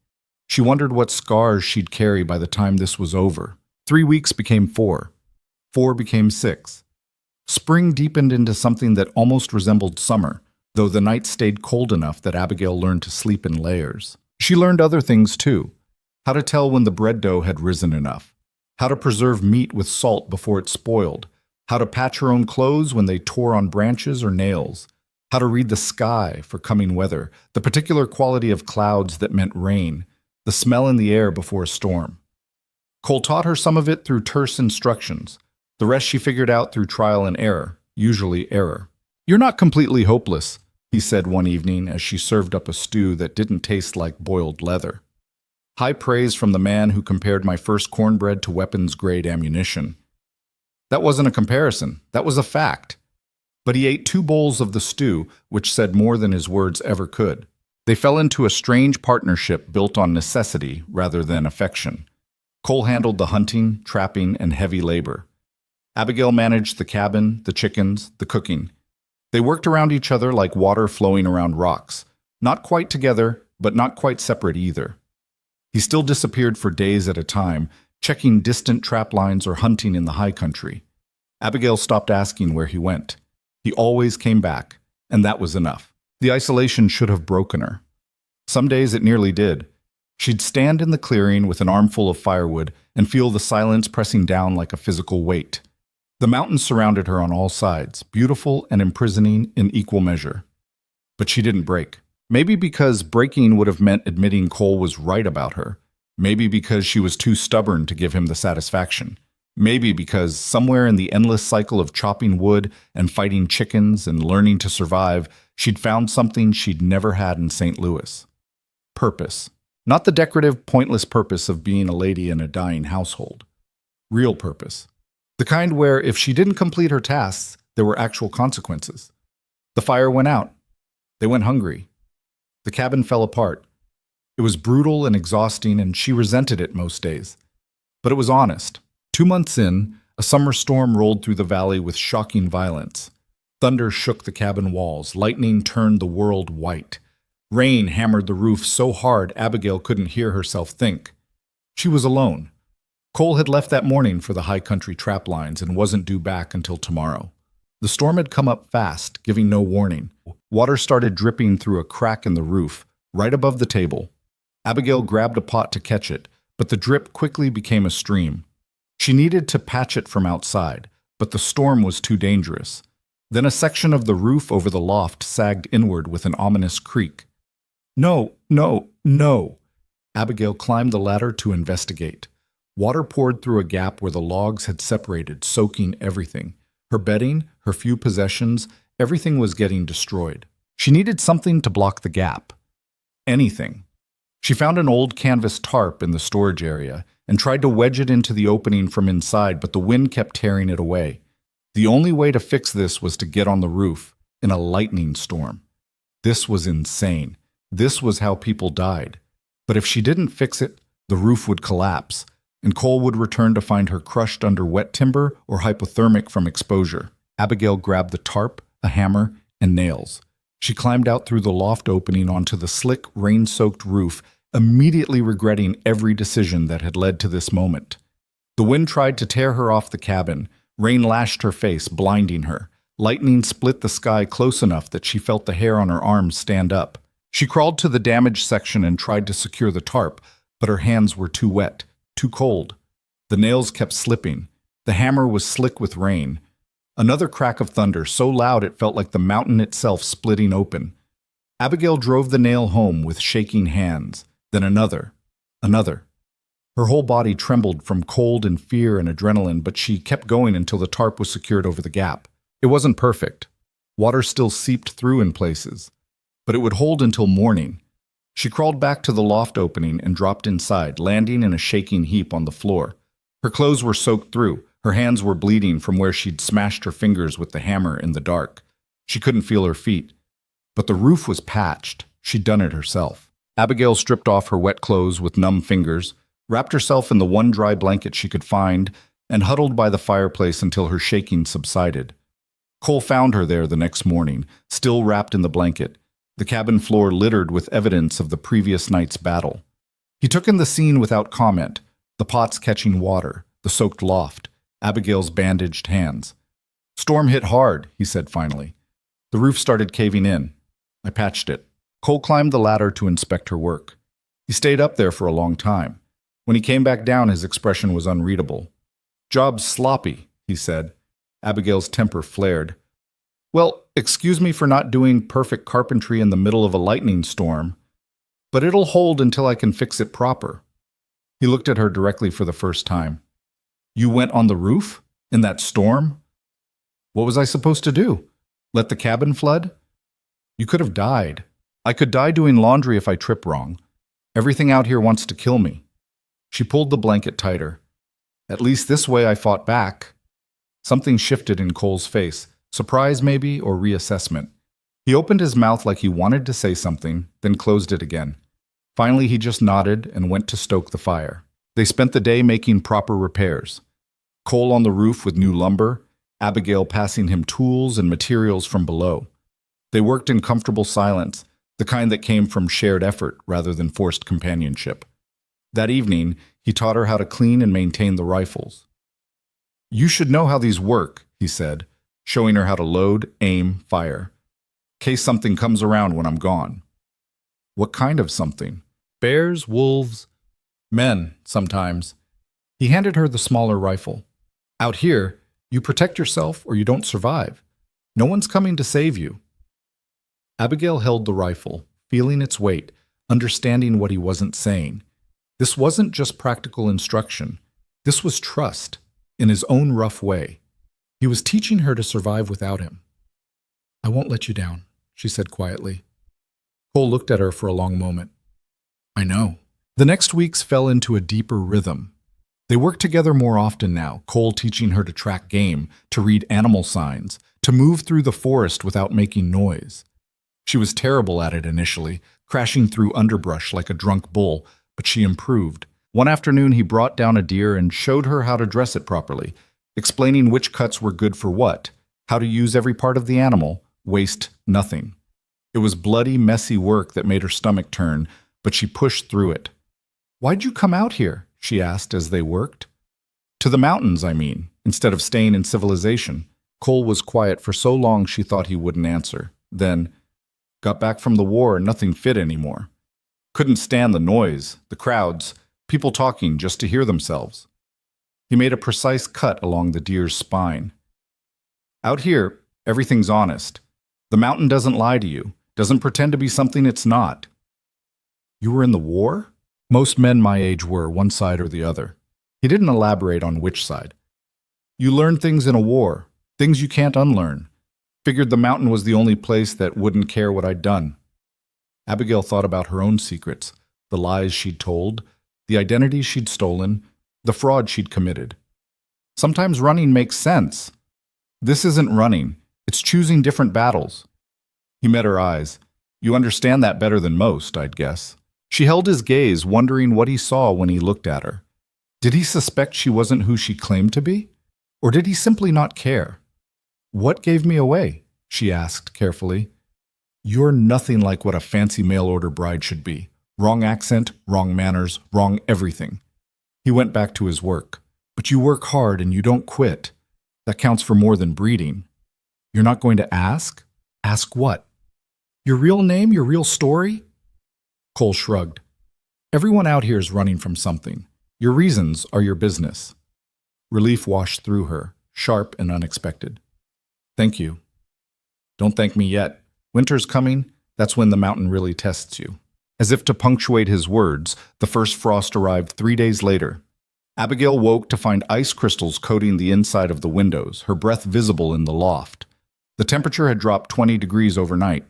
She wondered what scars she'd carry by the time this was over. 3 weeks became 4. 4 became 6. Spring deepened into something that almost resembled summer, though the nights stayed cold enough that Abigail learned to sleep in layers. She learned other things too. How to tell when the bread dough had risen enough. How to preserve meat with salt before it spoiled. How to patch her own clothes when they tore on branches or nails. How to read the sky for coming weather, the particular quality of clouds that meant rain, the smell in the air before a storm. Cole taught her some of it through terse instructions. The rest she figured out through trial and error, usually error. "You're not completely hopeless," he said one evening as she served up a stew that didn't taste like boiled leather. High praise from the man who compared my first cornbread to weapons-grade ammunition. That wasn't a comparison, that was a fact. But he ate 2 bowls of the stew, which said more than his words ever could. They fell into a strange partnership built on necessity rather than affection. Cole handled the hunting, trapping, and heavy labor. Abigail managed the cabin, the chickens, the cooking. They worked around each other like water flowing around rocks. Not quite together, but not quite separate either. He still disappeared for days at a time, checking distant trap lines or hunting in the high country. Abigail stopped asking where he went. He always came back, and that was enough. The isolation should have broken her. Some days it nearly did. She'd stand in the clearing with an armful of firewood and feel the silence pressing down like a physical weight. The mountains surrounded her on all sides, beautiful and imprisoning in equal measure. But she didn't break. Maybe because breaking would have meant admitting Cole was right about her. Maybe because she was too stubborn to give him the satisfaction. Maybe because somewhere in the endless cycle of chopping wood and fighting chickens and learning to survive, she'd found something she'd never had in St. Louis. Purpose. Not the decorative, pointless purpose of being a lady in a dying household. Real purpose. The kind where if she didn't complete her tasks, there were actual consequences. The fire went out. They went hungry. The cabin fell apart. It was brutal and exhausting, and she resented it most days. But it was honest. 2 months in, a summer storm rolled through the valley with shocking violence. Thunder shook the cabin walls. Lightning turned the world white. Rain hammered the roof so hard Abigail couldn't hear herself think. She was alone. Cole had left that morning for the high country trap lines and wasn't due back until tomorrow. The storm had come up fast, giving no warning. Water started dripping through a crack in the roof, right above the table. Abigail grabbed a pot to catch it, but the drip quickly became a stream. She needed to patch it from outside, but the storm was too dangerous. Then a section of the roof over the loft sagged inward with an ominous creak. No, no, no! Abigail climbed the ladder to investigate. Water poured through a gap where the logs had separated, soaking everything. Her bedding, her few possessions, everything was getting destroyed. She needed something to block the gap. Anything. She found an old canvas tarp in the storage area and tried to wedge it into the opening from inside, but the wind kept tearing it away. The only way to fix this was to get on the roof in a lightning storm. This was insane. This was how people died. But if she didn't fix it, the roof would collapse, and Cole would return to find her crushed under wet timber or hypothermic from exposure. Abigail grabbed the tarp, a hammer, and nails. She climbed out through the loft opening onto the slick, rain-soaked roof, immediately regretting every decision that had led to this moment. The wind tried to tear her off the cabin. Rain lashed her face, blinding her. Lightning split the sky close enough that she felt the hair on her arms stand up. She crawled to the damaged section and tried to secure the tarp, but her hands were too wet, too cold. The nails kept slipping. The hammer was slick with rain. Another crack of thunder, so loud it felt like the mountain itself splitting open. Abigail drove the nail home with shaking hands. Then another. Her whole body trembled from cold and fear and adrenaline, but she kept going until the tarp was secured over the gap. It wasn't perfect. Water still seeped through in places, but it would hold until morning. She crawled back to the loft opening and dropped inside, landing in a shaking heap on the floor. Her clothes were soaked through. Her hands were bleeding from where she'd smashed her fingers with the hammer in the dark. She couldn't feel her feet. But the roof was patched. She'd done it herself. Abigail stripped off her wet clothes with numb fingers, wrapped herself in the one dry blanket she could find, and huddled by the fireplace until her shaking subsided. Cole found her there the next morning, still wrapped in the blanket, the cabin floor littered with evidence of the previous night's battle. He took in the scene without comment, the pots catching water, the soaked loft, Abigail's bandaged hands. "Storm hit hard," he said finally. "The roof started caving in. I patched it." Cole climbed the ladder to inspect her work. He stayed up there for a long time. When he came back down, his expression was unreadable. "Job's sloppy," he said. Abigail's temper flared. "Well, excuse me for not doing perfect carpentry in the middle of a lightning storm, but it'll hold until I can fix it proper." He looked at her directly for the first time. "You went on the roof? In that storm? What was I supposed to do? Let the cabin flood? You could have died. I could die doing laundry if I trip wrong. Everything out here wants to kill me." She pulled the blanket tighter. "At least this way I fought back." Something shifted in Cole's face, surprise maybe, or reassessment. He opened his mouth like he wanted to say something, then closed it again. Finally, he just nodded and went to stoke the fire. They spent the day making proper repairs. Cole on the roof with new lumber, Abigail passing him tools and materials from below. They worked in comfortable silence, the kind that came from shared effort rather than forced companionship. That evening, he taught her how to clean and maintain the rifles. "You should know how these work," he said, showing her how to load, aim, fire. "Case something comes around when I'm gone." "What kind of something?" "Bears, wolves, men, sometimes." He handed her the smaller rifle. "Out here, you protect yourself or you don't survive. No one's coming to save you." Abigail held the rifle, feeling its weight, understanding what he wasn't saying. This wasn't just practical instruction. This was trust, in his own rough way. He was teaching her to survive without him. "I won't let you down," she said quietly. Cole looked at her for a long moment. "I know." The next weeks fell into a deeper rhythm. They worked together more often now, Cole teaching her to track game, to read animal signs, to move through the forest without making noise. She was terrible at it initially, crashing through underbrush like a drunk bull, but she improved. One afternoon he brought down a deer and showed her how to dress it properly, explaining which cuts were good for what, how to use every part of the animal, waste nothing. It was bloody, messy work that made her stomach turn, but she pushed through it. "Why'd you come out here?" she asked as they worked. "To the mountains, I mean, instead of staying in civilization." Cole was quiet for so long she thought he wouldn't answer. Then, "Got back from the war and nothing fit anymore. Couldn't stand the noise, the crowds, people talking just to hear themselves." He made a precise cut along the deer's spine. "Out here, everything's honest. The mountain doesn't lie to you, doesn't pretend to be something it's not." "You were in the war?" Most men my age were, one side or the other. He didn't elaborate on which side. "You learn things in a war, things you can't unlearn. Figured the mountain was the only place that wouldn't care what I'd done." Abigail thought about her own secrets, the lies she'd told, the identities she'd stolen, the fraud she'd committed. Sometimes running makes sense. This isn't running, it's choosing different battles. He met her eyes. "You understand that better than most, I'd guess." She held his gaze, wondering what he saw when he looked at her. Did he suspect she wasn't who she claimed to be? Or did he simply not care? "What gave me away?" she asked carefully. "You're nothing like what a fancy mail-order bride should be. Wrong accent, wrong manners, wrong everything." He went back to his work. "But you work hard and you don't quit. That counts for more than breeding." "You're not going to ask?" "Ask what?" "Your real name, your real story?" Cole shrugged. "Everyone out here is running from something. Your reasons are your business." Relief washed through her, sharp and unexpected. "Thank you." "Don't thank me yet. Winter's coming. That's when the mountain really tests you." As if to punctuate his words, the first frost arrived 3 days later. Abigail woke to find ice crystals coating the inside of the windows, her breath visible in the loft. The temperature had dropped 20 degrees overnight.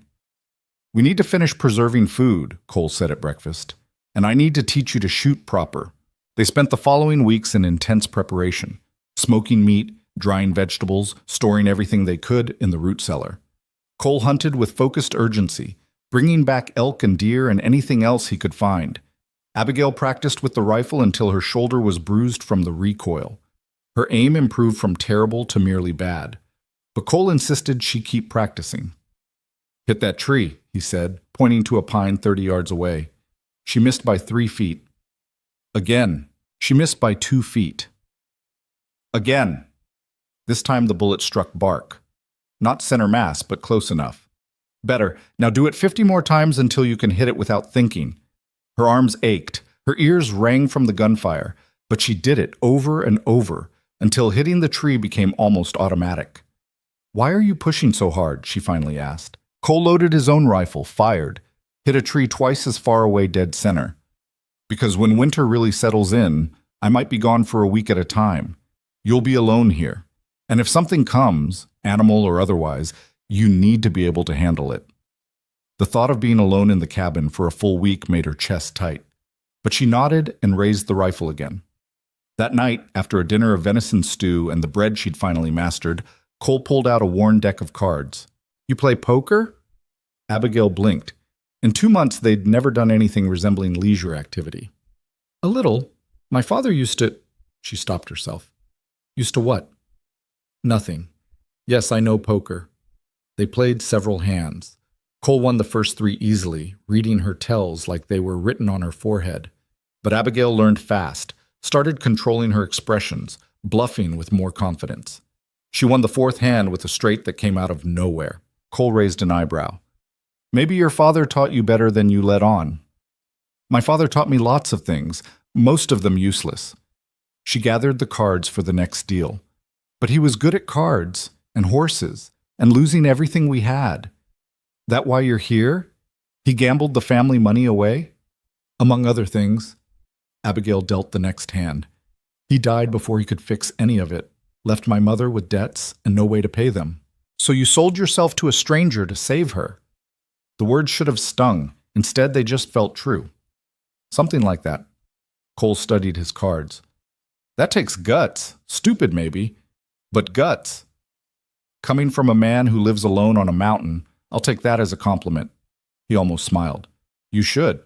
"We need to finish preserving food," Cole said at breakfast. "And I need to teach you to shoot proper." They spent the following weeks in intense preparation, smoking meat, drying vegetables, storing everything they could in the root cellar. Cole hunted with focused urgency, bringing back elk and deer and anything else he could find. Abigail practiced with the rifle until her shoulder was bruised from the recoil. Her aim improved from terrible to merely bad, but Cole insisted she keep practicing. "Hit that tree," he said, pointing to a pine 30 yards away. She missed by 3 feet. Again, she missed by 2 feet. Again. This time the bullet struck bark. Not center mass, but close enough. "Better. Now do it 50 more times until you can hit it without thinking." Her arms ached. Her ears rang from the gunfire, but she did it over and over until hitting the tree became almost automatic. "Why are you pushing so hard?" she finally asked. Cole loaded his own rifle, fired, hit a tree twice as far away dead center. "Because when winter really settles in, I might be gone for a week at a time. You'll be alone here. And if something comes, animal or otherwise, you need to be able to handle it." The thought of being alone in the cabin for a full week made her chest tight, but she nodded and raised the rifle again. That night, after a dinner of venison stew and the bread she'd finally mastered, Cole pulled out a worn deck of cards. "You play poker?" Abigail blinked. In 2 months, they'd never done anything resembling leisure activity. "A little. My father used to—" She stopped herself. "Used to what?" "Nothing. Yes, I know poker." They played several hands. Cole won the first 3 easily, reading her tells like they were written on her forehead. But Abigail learned fast, started controlling her expressions, bluffing with more confidence. She won the 4th hand with a straight that came out of nowhere. Cole raised an eyebrow. "Maybe your father taught you better than you let on." "My father taught me lots of things, most of them useless." She gathered the cards for the next deal. "But he was good at cards, and horses, and losing everything we had." "That why you're here? He gambled the family money away?" "Among other things." Abigail dealt the next hand. "He died before he could fix any of it, left my mother with debts and no way to pay them." "So you sold yourself to a stranger to save her?" The words should have stung. Instead, they just felt true. "Something like that." Cole studied his cards. "That takes guts. Stupid, maybe, but guts. Coming from a man who lives alone on a mountain, I'll take that as a compliment." He almost smiled. "You should."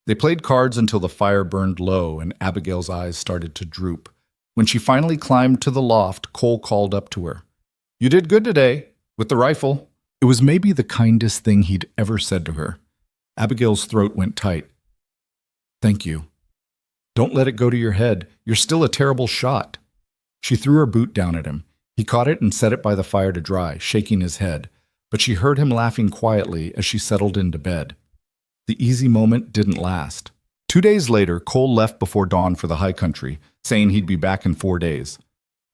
They played cards until the fire burned low and Abigail's eyes started to droop. When she finally climbed to the loft, Cole called up to her. "You did good today, with the rifle." It was maybe the kindest thing he'd ever said to her. Abigail's throat went tight. "Thank you." "Don't let it go to your head. You're still a terrible shot." She threw her boot down at him. He caught it and set it by the fire to dry, shaking his head. But she heard him laughing quietly as she settled into bed. The easy moment didn't last. 2 days later, Cole left before dawn for the high country, saying he'd be back in 4 days.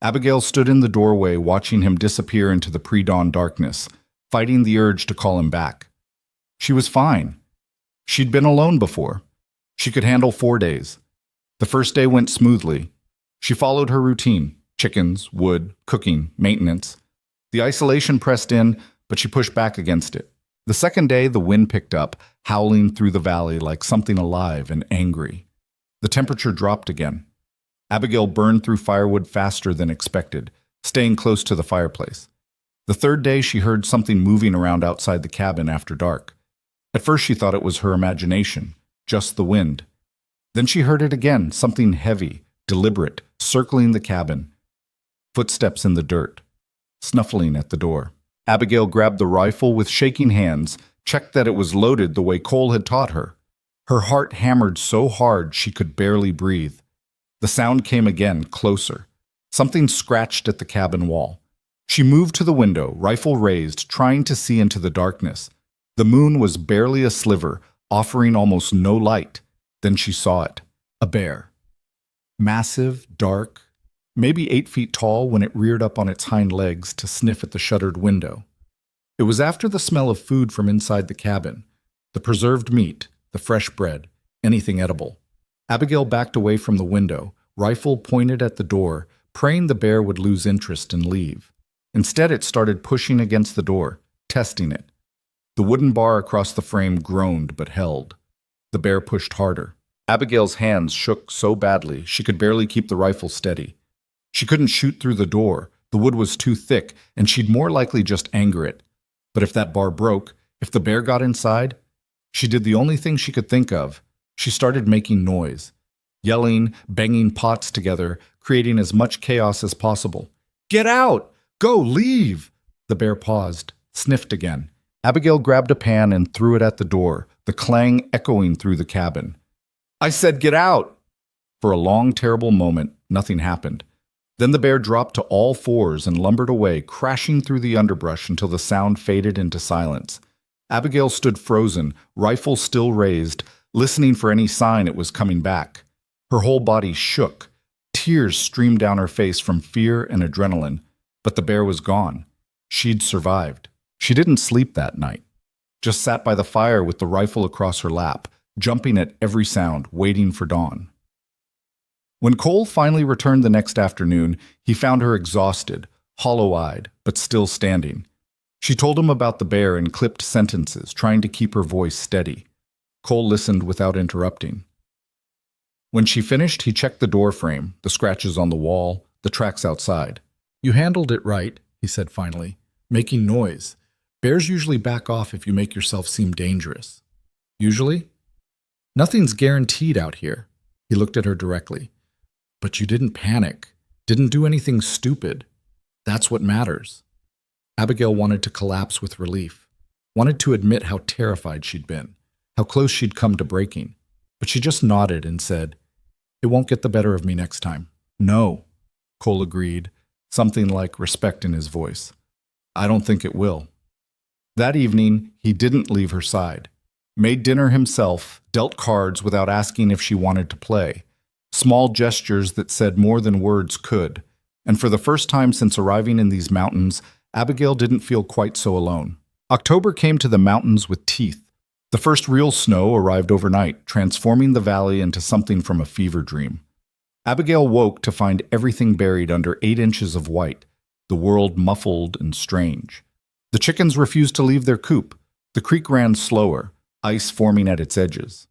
Abigail stood in the doorway watching him disappear into the pre-dawn darkness, fighting the urge to call him back. She was fine. She'd been alone before. She could handle 4 days. The first day went smoothly. She followed her routine: chickens, wood, cooking, maintenance. The isolation pressed in, but she pushed back against it. The second day, the wind picked up, howling through the valley like something alive and angry. The temperature dropped again. Abigail burned through firewood faster than expected, staying close to the fireplace. The third day, she heard something moving around outside the cabin after dark. At first, she thought it was her imagination, just the wind. Then she heard it again, something heavy, deliberate, circling the cabin. Footsteps in the dirt, snuffling at the door. Abigail grabbed the rifle with shaking hands, checked that it was loaded the way Cole had taught her. Her heart hammered so hard she could barely breathe. The sound came again, closer. Something scratched at the cabin wall. She moved to the window, rifle raised, trying to see into the darkness. The moon was barely a sliver, offering almost no light. Then she saw it. A bear. Massive, dark, maybe 8 feet tall when it reared up on its hind legs to sniff at the shuttered window. It was after the smell of food from inside the cabin, the preserved meat, the fresh bread, anything edible. Abigail backed away from the window, rifle pointed at the door, praying the bear would lose interest and leave. Instead, it started pushing against the door, testing it. The wooden bar across the frame groaned but held. The bear pushed harder. Abigail's hands shook so badly she could barely keep the rifle steady. She couldn't shoot through the door. The wood was too thick, and she'd more likely just anger it. But if that bar broke, if the bear got inside, she did the only thing she could think of. She started making noise. Yelling, banging pots together, creating as much chaos as possible. "Get out! Go, leave!" The bear paused, sniffed again. Abigail grabbed a pan and threw it at the door, the clang echoing through the cabin. "I said get out!" For a long, terrible moment, nothing happened. Then the bear dropped to all fours and lumbered away, crashing through the underbrush until the sound faded into silence. Abigail stood frozen, rifle still raised, listening for any sign it was coming back. Her whole body shook. Tears streamed down her face from fear and adrenaline, but the bear was gone. She'd survived. She didn't sleep that night. Just sat by the fire with the rifle across her lap, jumping at every sound, waiting for dawn. When Cole finally returned the next afternoon, he found her exhausted, hollow-eyed, but still standing. She told him about the bear in clipped sentences, trying to keep her voice steady. Cole listened without interrupting. When she finished, he checked the door frame, the scratches on the wall, the tracks outside. "You handled it right," he said finally, "making noise. Bears usually back off if you make yourself seem dangerous." "Usually?" "Nothing's guaranteed out here." He looked at her directly. "But you didn't panic, didn't do anything stupid. That's what matters." Abigail wanted to collapse with relief, wanted to admit how terrified she'd been, how close she'd come to breaking. But she just nodded and said, "It won't get the better of me next time." "No," Cole agreed, something like respect in his voice. "I don't think it will." That evening, he didn't leave her side. Made dinner himself, dealt cards without asking if she wanted to play. Small gestures that said more than words could. And for the first time since arriving in these mountains, Abigail didn't feel quite so alone. October came to the mountains with teeth. The first real snow arrived overnight, transforming the valley into something from a fever dream. Abigail woke to find everything buried under 8 inches of white, the world muffled and strange. The chickens refused to leave their coop. The creek ran slower, ice forming at its edges.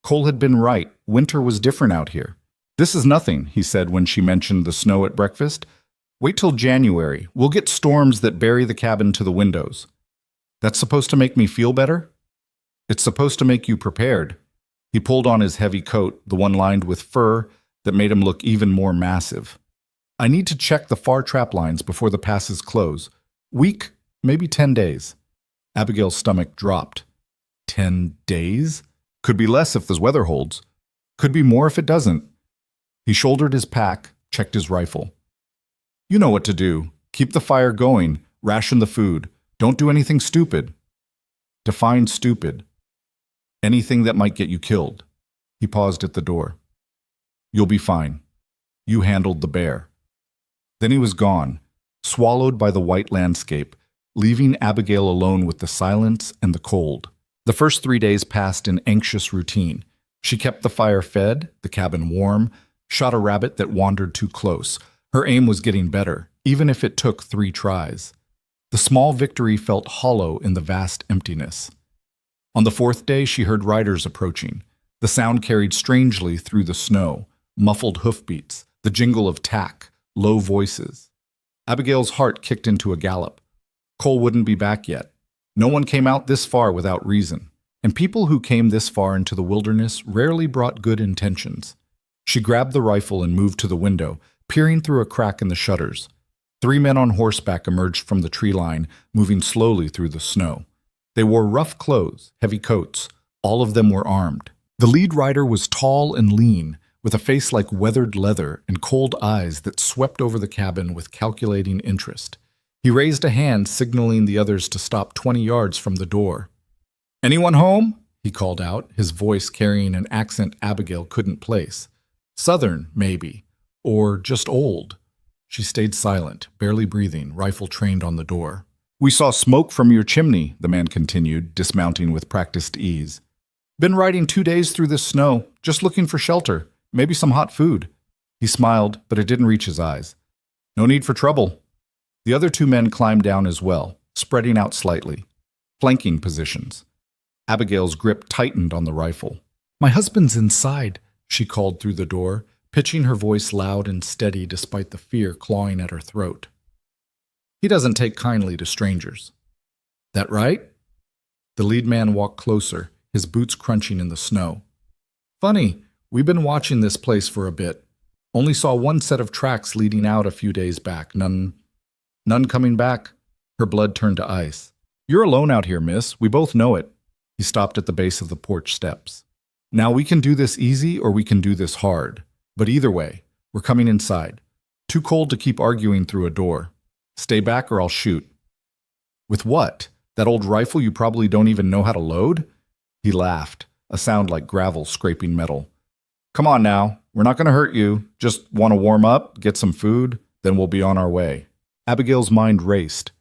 Cole had been right. Winter was different out here. "This is nothing," he said when she mentioned the snow at breakfast. "Wait till January. We'll get storms that bury the cabin to the windows." "That's supposed to make me feel better?" "It's supposed to make you prepared." He pulled on his heavy coat, the one lined with fur that made him look even more massive. "I need to check the far trap lines before the passes close. Week, maybe 10 days. Abigail's stomach dropped. 10 days? Could be less if the weather holds. Could be more if it doesn't. He shouldered his pack, checked his rifle. "You know what to do. Keep the fire going, ration the food. Don't do anything stupid." Define stupid. Anything that might get you killed. He paused at the door. "You'll be fine. You handled the bear." Then he was gone, swallowed by the white landscape, leaving Abigail alone with the silence and the cold. The first 3 days passed in anxious routine. She kept the fire fed, the cabin warm, shot a rabbit that wandered too close. Her aim was getting better, even if it took 3 tries. The small victory felt hollow in the vast emptiness. On the 4th day, she heard riders approaching. The sound carried strangely through the snow, muffled hoofbeats, the jingle of tack, low voices. Abigail's heart kicked into a gallop. Cole wouldn't be back yet. No one came out this far without reason, and people who came this far into the wilderness rarely brought good intentions. She grabbed the rifle and moved to the window, peering through a crack in the shutters. 3 men on horseback emerged from the tree line, moving slowly through the snow. They wore rough clothes, heavy coats. All of them were armed. The lead rider was tall and lean, with a face like weathered leather and cold eyes that swept over the cabin with calculating interest. He raised a hand, signaling the others to stop 20 yards from the door. "Anyone home?" he called out, his voice carrying an accent Abigail couldn't place. Southern, maybe, or just old. She stayed silent, barely breathing, rifle trained on the door. "We saw smoke from your chimney," the man continued, dismounting with practiced ease. "Been riding 2 days through this snow, just looking for shelter, maybe some hot food." He smiled, but it didn't reach his eyes. "No need for trouble." The other 2 men climbed down as well, spreading out slightly. Flanking positions. Abigail's grip tightened on the rifle. "My husband's inside," she called through the door, pitching her voice loud and steady despite the fear clawing at her throat. "He doesn't take kindly to strangers." "That right?" The lead man walked closer, his boots crunching in the snow. "Funny, we've been watching this place for a bit. Only saw one set of tracks leading out a few days back. None coming back. Her blood turned to ice. You're alone out here, miss. We both know it. He stopped at the base of the porch steps. Now we can do this easy or we can do this hard. But either way, we're coming inside. Too cold to keep arguing through a door. Stay back or I'll shoot. With what? That old rifle you probably don't even know how to load? He laughed, a sound like gravel scraping metal. Come on now, we're not going to hurt you. Just want to warm up, get some food, then we'll be on our way. Abigail's mind raced.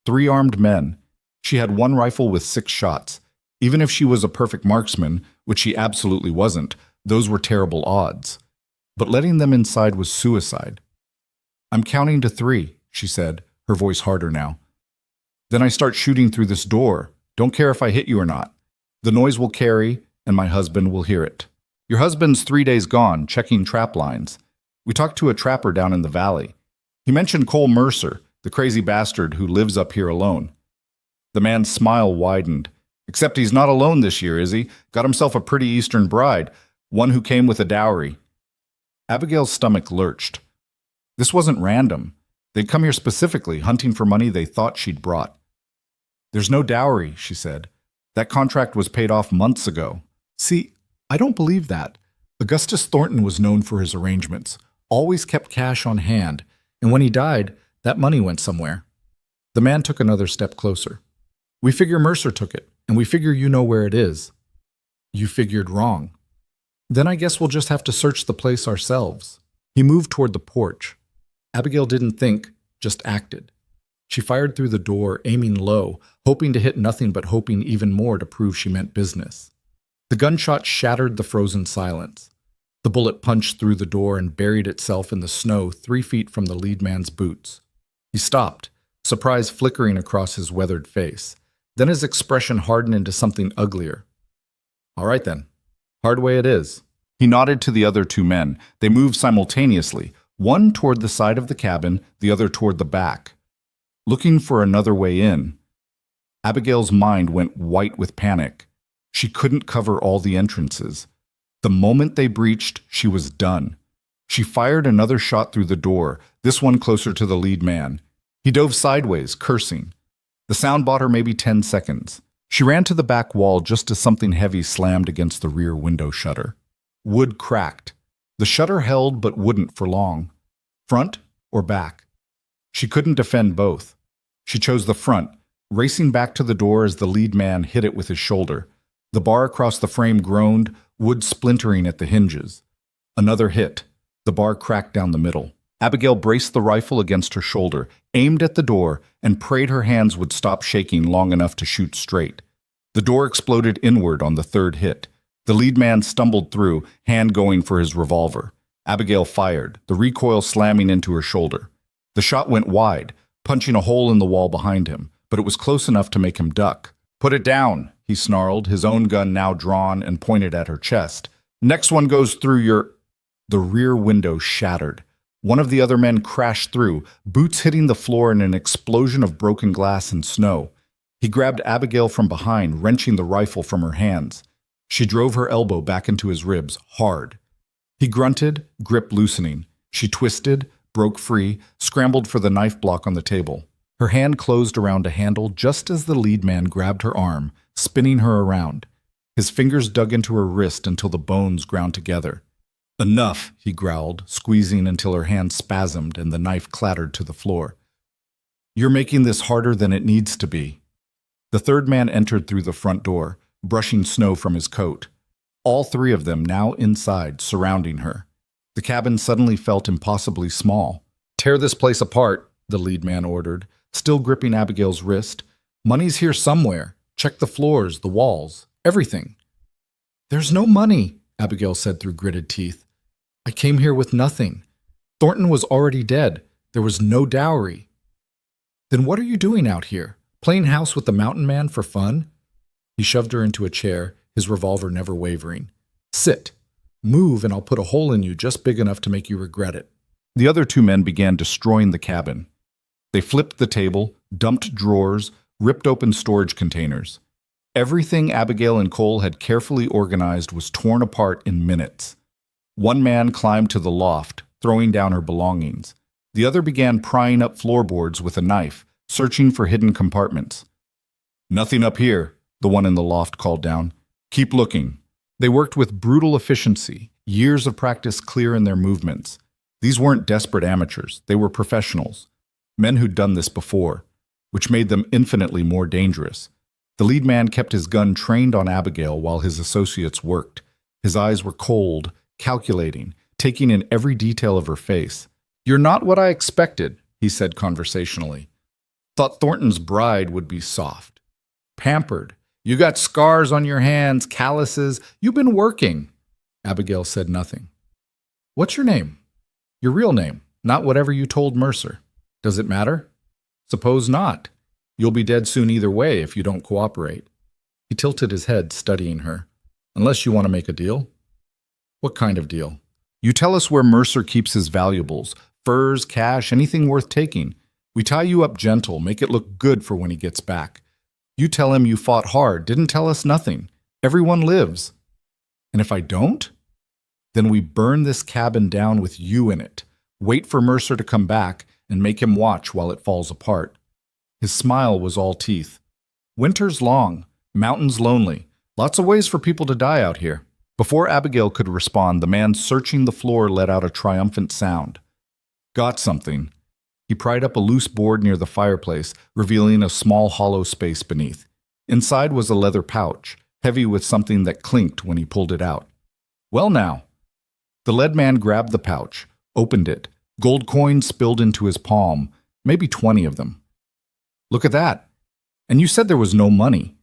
3 armed men. She had 1 rifle with 6 shots. Even if she was a perfect marksman, which she absolutely wasn't, those were terrible odds. But letting them inside was suicide. I'm counting to 3, she said, her voice harder now. Then I start shooting through this door. Don't care if I hit you or not. The noise will carry, and my husband will hear it. Your husband's 3 days gone, checking trap lines. We talked to a trapper down in the valley. He mentioned Cole Mercer, the crazy bastard who lives up here alone. The man's smile widened. Except he's not alone this year, is he? Got himself a pretty Eastern bride, one who came with a dowry. Abigail's stomach lurched. This wasn't random. They'd come here specifically, hunting for money they thought she'd brought. There's no dowry, she said. That contract was paid off months ago. See, I don't believe that. Augustus Thornton was known for his arrangements, always kept cash on hand, and when he died, that money went somewhere. The man took another step closer. We figure Mercer took it, and we figure you know where it is. You figured wrong. Then I guess we'll just have to search the place ourselves. He moved toward the porch. Abigail didn't think, just acted. She fired through the door, aiming low, hoping to hit nothing but hoping even more to prove she meant business. The gunshot shattered the frozen silence. The bullet punched through the door and buried itself in the snow 3 feet from the lead man's boots. He stopped, surprise flickering across his weathered face. Then his expression hardened into something uglier. All right then. Hard way it is. He nodded to the other 2 men. They moved simultaneously, one toward the side of the cabin, the other toward the back, looking for another way in. Abigail's mind went white with panic. She couldn't cover all the entrances. The moment they breached, she was done. She fired another shot through the door, this one closer to the lead man. He dove sideways, cursing. The sound bought her maybe 10 seconds. She ran to the back wall just as something heavy slammed against the rear window shutter. Wood cracked. The shutter held but wouldn't for long. Front or back? She couldn't defend both. She chose the front, racing back to the door as the lead man hit it with his shoulder. The bar across the frame groaned, wood splintering at the hinges. Another hit. The bar cracked down the middle. Abigail braced the rifle against her shoulder, aimed at the door, and prayed her hands would stop shaking long enough to shoot straight. The door exploded inward on the 3rd hit. The lead man stumbled through, hand going for his revolver. Abigail fired, the recoil slamming into her shoulder. The shot went wide, punching a hole in the wall behind him, but it was close enough to make him duck. Put it down, he snarled, his own gun now drawn and pointed at her chest. Next one goes through your... The rear window shattered. One of the other men crashed through, boots hitting the floor in an explosion of broken glass and snow. He grabbed Abigail from behind, wrenching the rifle from her hands. She drove her elbow back into his ribs, hard. He grunted, grip loosening. She twisted, broke free, scrambled for the knife block on the table. Her hand closed around a handle just as the lead man grabbed her arm, spinning her around. His fingers dug into her wrist until the bones ground together. Enough, he growled, squeezing until her hand spasmed and the knife clattered to the floor. You're making this harder than it needs to be. The 3rd man entered through the front door, brushing snow from his coat. All 3 of them now inside, surrounding her. The cabin suddenly felt impossibly small. Tear this place apart, the lead man ordered, still gripping Abigail's wrist. Money's here somewhere. Check the floors, the walls, everything. There's no money, Abigail said through gritted teeth. I came here with nothing. Thornton was already dead. There was no dowry. Then what are you doing out here? Playing house with the mountain man for fun? He shoved her into a chair, his revolver never wavering. Sit. Move and I'll put a hole in you just big enough to make you regret it. The other 2 men began destroying the cabin. They flipped the table, dumped drawers, ripped open storage containers. Everything Abigail and Cole had carefully organized was torn apart in minutes. One man climbed to the loft, throwing down her belongings. The other began prying up floorboards with a knife, searching for hidden compartments. "Nothing up here," the one in the loft called down. "Keep looking." They worked with brutal efficiency, years of practice clear in their movements. These weren't desperate amateurs, they were professionals, men who'd done this before, which made them infinitely more dangerous. The lead man kept his gun trained on Abigail while his associates worked. His eyes were cold, calculating, taking in every detail of her face. "You're not what I expected," he said conversationally. "Thought Thornton's bride would be soft. Pampered. You got scars on your hands, calluses. You've been working." Abigail said nothing. "What's your name?" "Your real name, not whatever you told Mercer." "Does it matter?" "Suppose not. You'll be dead soon either way if you don't cooperate." He tilted his head, studying her. "Unless you want to make a deal." "What kind of deal?" "You tell us where Mercer keeps his valuables, furs, cash, anything worth taking. We tie you up gentle, make it look good for when he gets back. You tell him you fought hard, didn't tell us nothing. Everyone lives." "And if I don't?" "Then we burn this cabin down with you in it, wait for Mercer to come back, and make him watch while it falls apart." His smile was all teeth. "Winter's long, mountains lonely, lots of ways for people to die out here." Before Abigail could respond, the man searching the floor let out a triumphant sound. "Got something." He pried up a loose board near the fireplace, revealing a small hollow space beneath. Inside was a leather pouch, heavy with something that clinked when he pulled it out. "Well now." The lead man grabbed the pouch, opened it. Gold coins spilled into his palm, maybe 20 of them. "Look at that. And you said there was no money."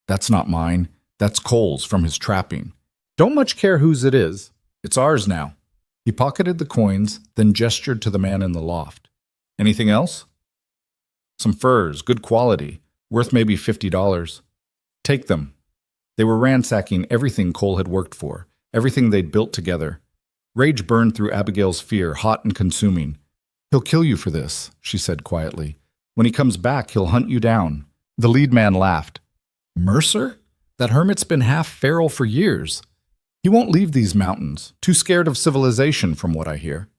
"That's not mine. That's Cole's from his trapping. Don't much care whose it is. It's ours now." He pocketed the coins, then gestured to the man in the loft. "Anything else?" "Some furs, good quality, worth maybe $50. Take them." They were ransacking everything Cole had worked for, everything they'd built together. Rage burned through Abigail's fear, hot and consuming. "He'll kill you for this," she said quietly. "When he comes back, he'll hunt you down." The lead man laughed. "Mercer? That hermit's been half feral for years. He won't leave these mountains, too scared of civilization from what I hear."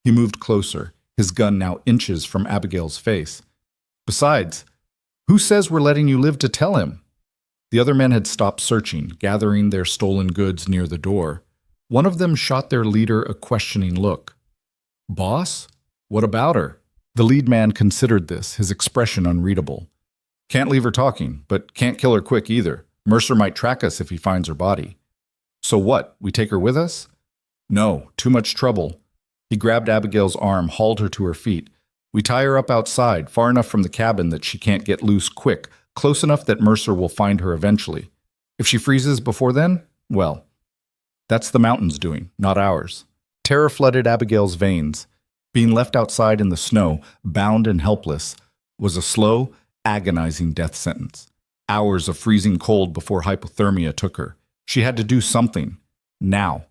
He moved closer, his gun now inches from Abigail's face. "Besides, who says we're letting you live to tell him?" The other men had stopped searching, gathering their stolen goods near the door. One of them shot their leader a questioning look. "Boss? What about her?" The lead man considered this, his expression unreadable. "Can't leave her talking, but can't kill her quick either. Mercer might track us if he finds her body." "So what, we take her with us?" "No, too much trouble." He grabbed Abigail's arm, hauled her to her feet. "We tie her up outside, far enough from the cabin that she can't get loose quick, close enough that Mercer will find her eventually. If she freezes before then, well, that's the mountains doing, not ours." Terror flooded Abigail's veins. Being left outside in the snow, bound and helpless, was a slow, agonizing death sentence. Hours of freezing cold before hypothermia took her. She had to do something. Now.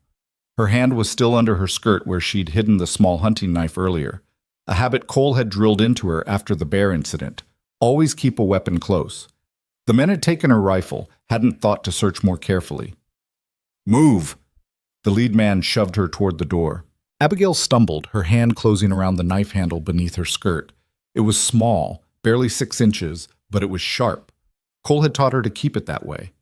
Her hand was still under her skirt where she'd hidden the small hunting knife earlier. A habit Cole had drilled into her after the bear incident. Always keep a weapon close. The men had taken her rifle, hadn't thought to search more carefully. "Move!" The lead man shoved her toward the door. Abigail stumbled, her hand closing around the knife handle beneath her skirt. It was small, barely 6 inches, but it was sharp. Cole had taught her to keep it that way.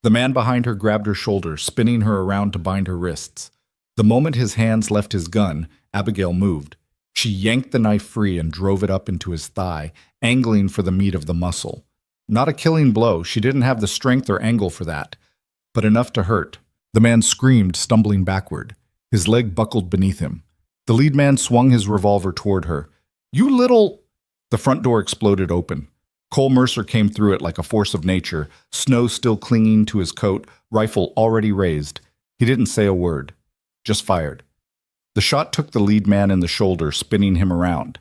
The man behind her grabbed her shoulder, spinning her around to bind her wrists. The moment his hands left his gun, Abigail moved. She yanked the knife free and drove it up into his thigh, angling for the meat of the muscle. Not a killing blow, she didn't have the strength or angle for that, but enough to hurt. The man screamed, stumbling backward. His leg buckled beneath him. The lead man swung his revolver toward her. "You little—" The front door exploded open. Cole Mercer came through it like a force of nature, snow still clinging to his coat, rifle already raised. He didn't say a word, just fired. The shot took the lead man in the shoulder, spinning him around.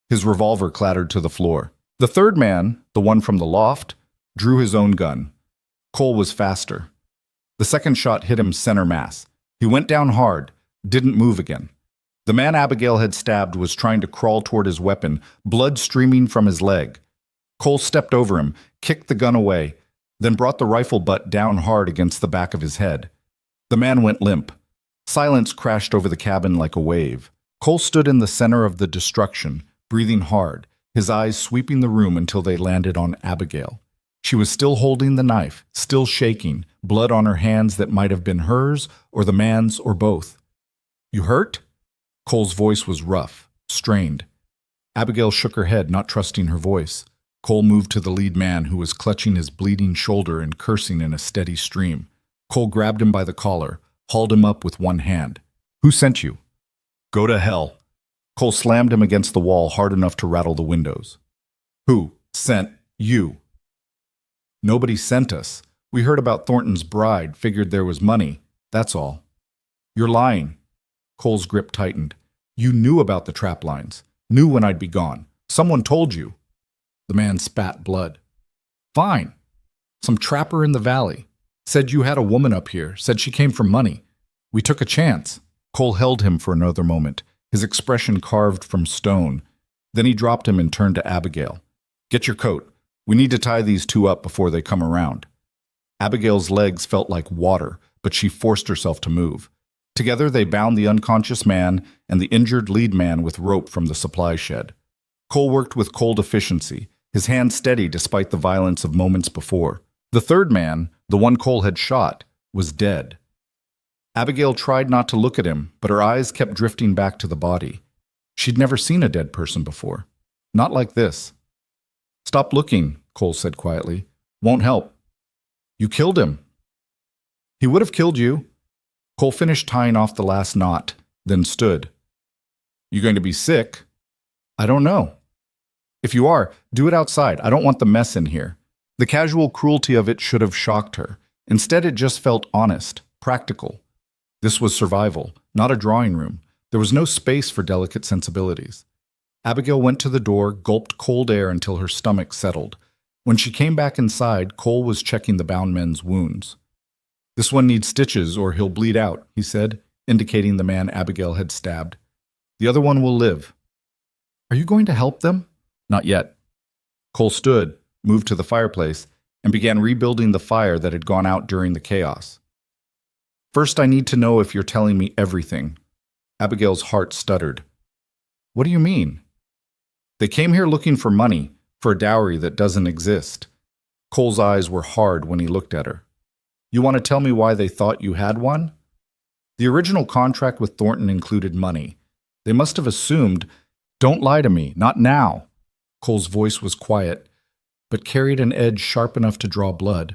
His revolver clattered to the floor. The third man, the one from the loft, drew his own gun. Cole was faster. The second shot hit him center mass. He went down hard, didn't move again. The man Abigail had stabbed was trying to crawl toward his weapon, blood streaming from his leg. Cole stepped over him, kicked the gun away, then brought the rifle butt down hard against the back of his head. The man went limp. Silence crashed over the cabin like a wave. Cole stood in the center of the destruction, breathing hard, his eyes sweeping the room until they landed on Abigail. She was still holding the knife, still shaking, blood on her hands that might have been hers or the man's or both. "You hurt?" Cole's voice was rough, strained. Abigail shook her head, not trusting her voice. Cole moved to the lead man, who was clutching his bleeding shoulder and cursing in a steady stream. Cole grabbed him by the collar, hauled him up with one hand. "Who sent you?" "Go to hell." Cole slammed him against the wall hard enough to rattle the windows. "Who sent you?" "Nobody sent us. We heard about Thornton's bride, figured there was money. That's all." "You're lying." Cole's grip tightened. "You knew about the trap lines. Knew when I'd be gone. Someone told you." The man spat blood. "Fine. Some trapper in the valley. Said you had a woman up here. Said she came for money. We took a chance." Cole held him for another moment, his expression carved from stone. Then he dropped him and turned to Abigail. "Get your coat. We need to tie these two up before they come around." Abigail's legs felt like water, but she forced herself to move. Together they bound the unconscious man and the injured lead man with rope from the supply shed. Cole worked with cold efficiency, his hand steady despite the violence of moments before. The third man, the one Cole had shot, was dead. Abigail tried not to look at him, but her eyes kept drifting back to the body. She'd never seen a dead person before. Not like this. "Stop looking," Cole said quietly. "Won't help." "You killed him." "He would have killed you." Cole finished tying off the last knot, then stood. "You going to be sick?" "I don't know." "If you are, do it outside. I don't want the mess in here." The casual cruelty of it should have shocked her. Instead, it just felt honest, practical. This was survival, not a drawing room. There was no space for delicate sensibilities. Abigail went to the door, gulped cold air until her stomach settled. When she came back inside, Cole was checking the bound men's wounds. "This one needs stitches or he'll bleed out," he said, indicating the man Abigail had stabbed. "The other one will live." "Are you going to help them?" "Not yet." Cole stood, moved to the fireplace, and began rebuilding the fire that had gone out during the chaos. "First, I need to know if you're telling me everything." Abigail's heart stuttered. "What do you mean?" "They came here looking for money, for a dowry that doesn't exist." Cole's eyes were hard when he looked at her. "You want to tell me why they thought you had one?" "The original contract with Thornton included money. They must have assumed—" "Don't lie to me, not now." Cole's voice was quiet, but carried an edge sharp enough to draw blood.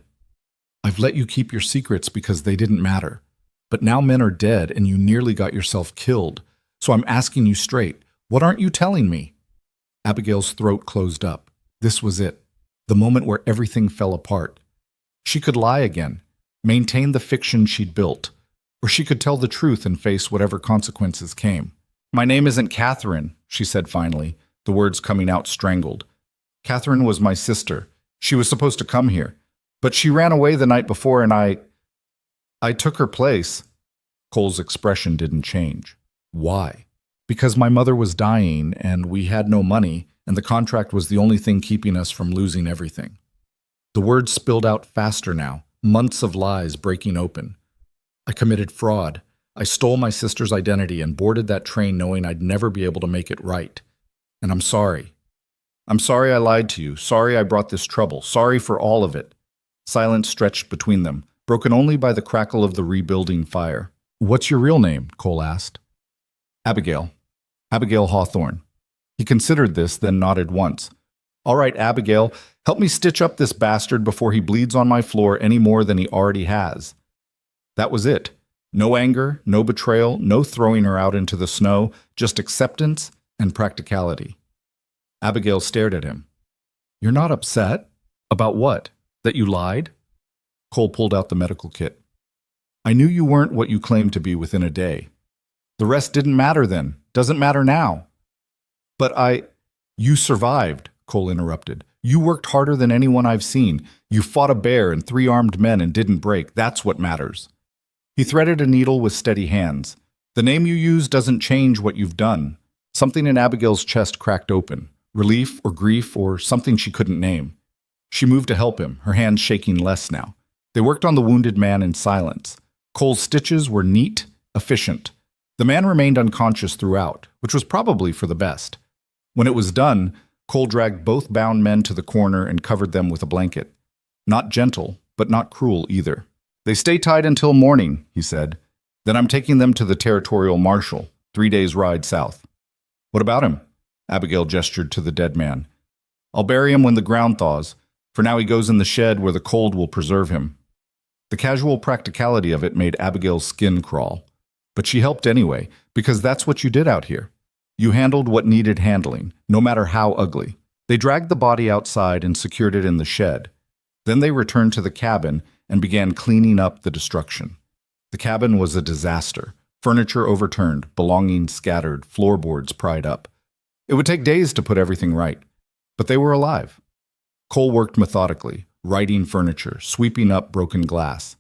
"I've let you keep your secrets because they didn't matter. But now men are dead and you nearly got yourself killed. So I'm asking you straight, what aren't you telling me?" Abigail's throat closed up. This was it, the moment where everything fell apart. She could lie again, maintain the fiction she'd built, or she could tell the truth and face whatever consequences came. "My name isn't Catherine," she said finally, the words coming out strangled. "Catherine was my sister. She was supposed to come here. But she ran away the night before and I took her place." Cole's expression didn't change. "Why?" "Because my mother was dying and we had no money, and the contract was the only thing keeping us from losing everything." The words spilled out faster now, months of lies breaking open. "I committed fraud. I stole my sister's identity and boarded that train knowing I'd never be able to make it right. And I'm sorry. I'm sorry I lied to you. Sorry I brought this trouble. Sorry for all of it." Silence stretched between them, broken only by the crackle of the rebuilding fire. "What's your real name?" Cole asked. "Abigail. Abigail Hawthorne." He considered this, then nodded once. "All right, Abigail, help me stitch up this bastard before he bleeds on my floor any more than he already has." That was it. No anger, no betrayal, no throwing her out into the snow, just acceptance and practicality. Abigail stared at him. "You're not upset? About what? That you lied?" Cole pulled out the medical kit. "I knew you weren't what you claimed to be within a day. The rest didn't matter then. Doesn't matter now." "But You survived," Cole interrupted. "You worked harder than anyone I've seen. You fought a bear and 3 armed men and didn't break. That's what matters." He threaded a needle with steady hands. "The name you use doesn't change what you've done." Something in Abigail's chest cracked open. Relief or grief or something she couldn't name. She moved to help him, her hands shaking less now. They worked on the wounded man in silence. Cole's stitches were neat, efficient. The man remained unconscious throughout, which was probably for the best. When it was done, Cole dragged both bound men to the corner and covered them with a blanket. Not gentle, but not cruel either. "They stay tied until morning," he said. "Then I'm taking them to the territorial marshal, 3 days' ride south." "What about him?" Abigail gestured to the dead man. "I'll bury him when the ground thaws. For now he goes in the shed where the cold will preserve him." The casual practicality of it made Abigail's skin crawl. But she helped anyway, because that's what you did out here. You handled what needed handling, no matter how ugly. They dragged the body outside and secured it in the shed. Then they returned to the cabin and began cleaning up the destruction. The cabin was a disaster. Furniture overturned, belongings scattered, floorboards pried up. It would take days to put everything right, but they were alive. Cole worked methodically, righting furniture, sweeping up broken glass.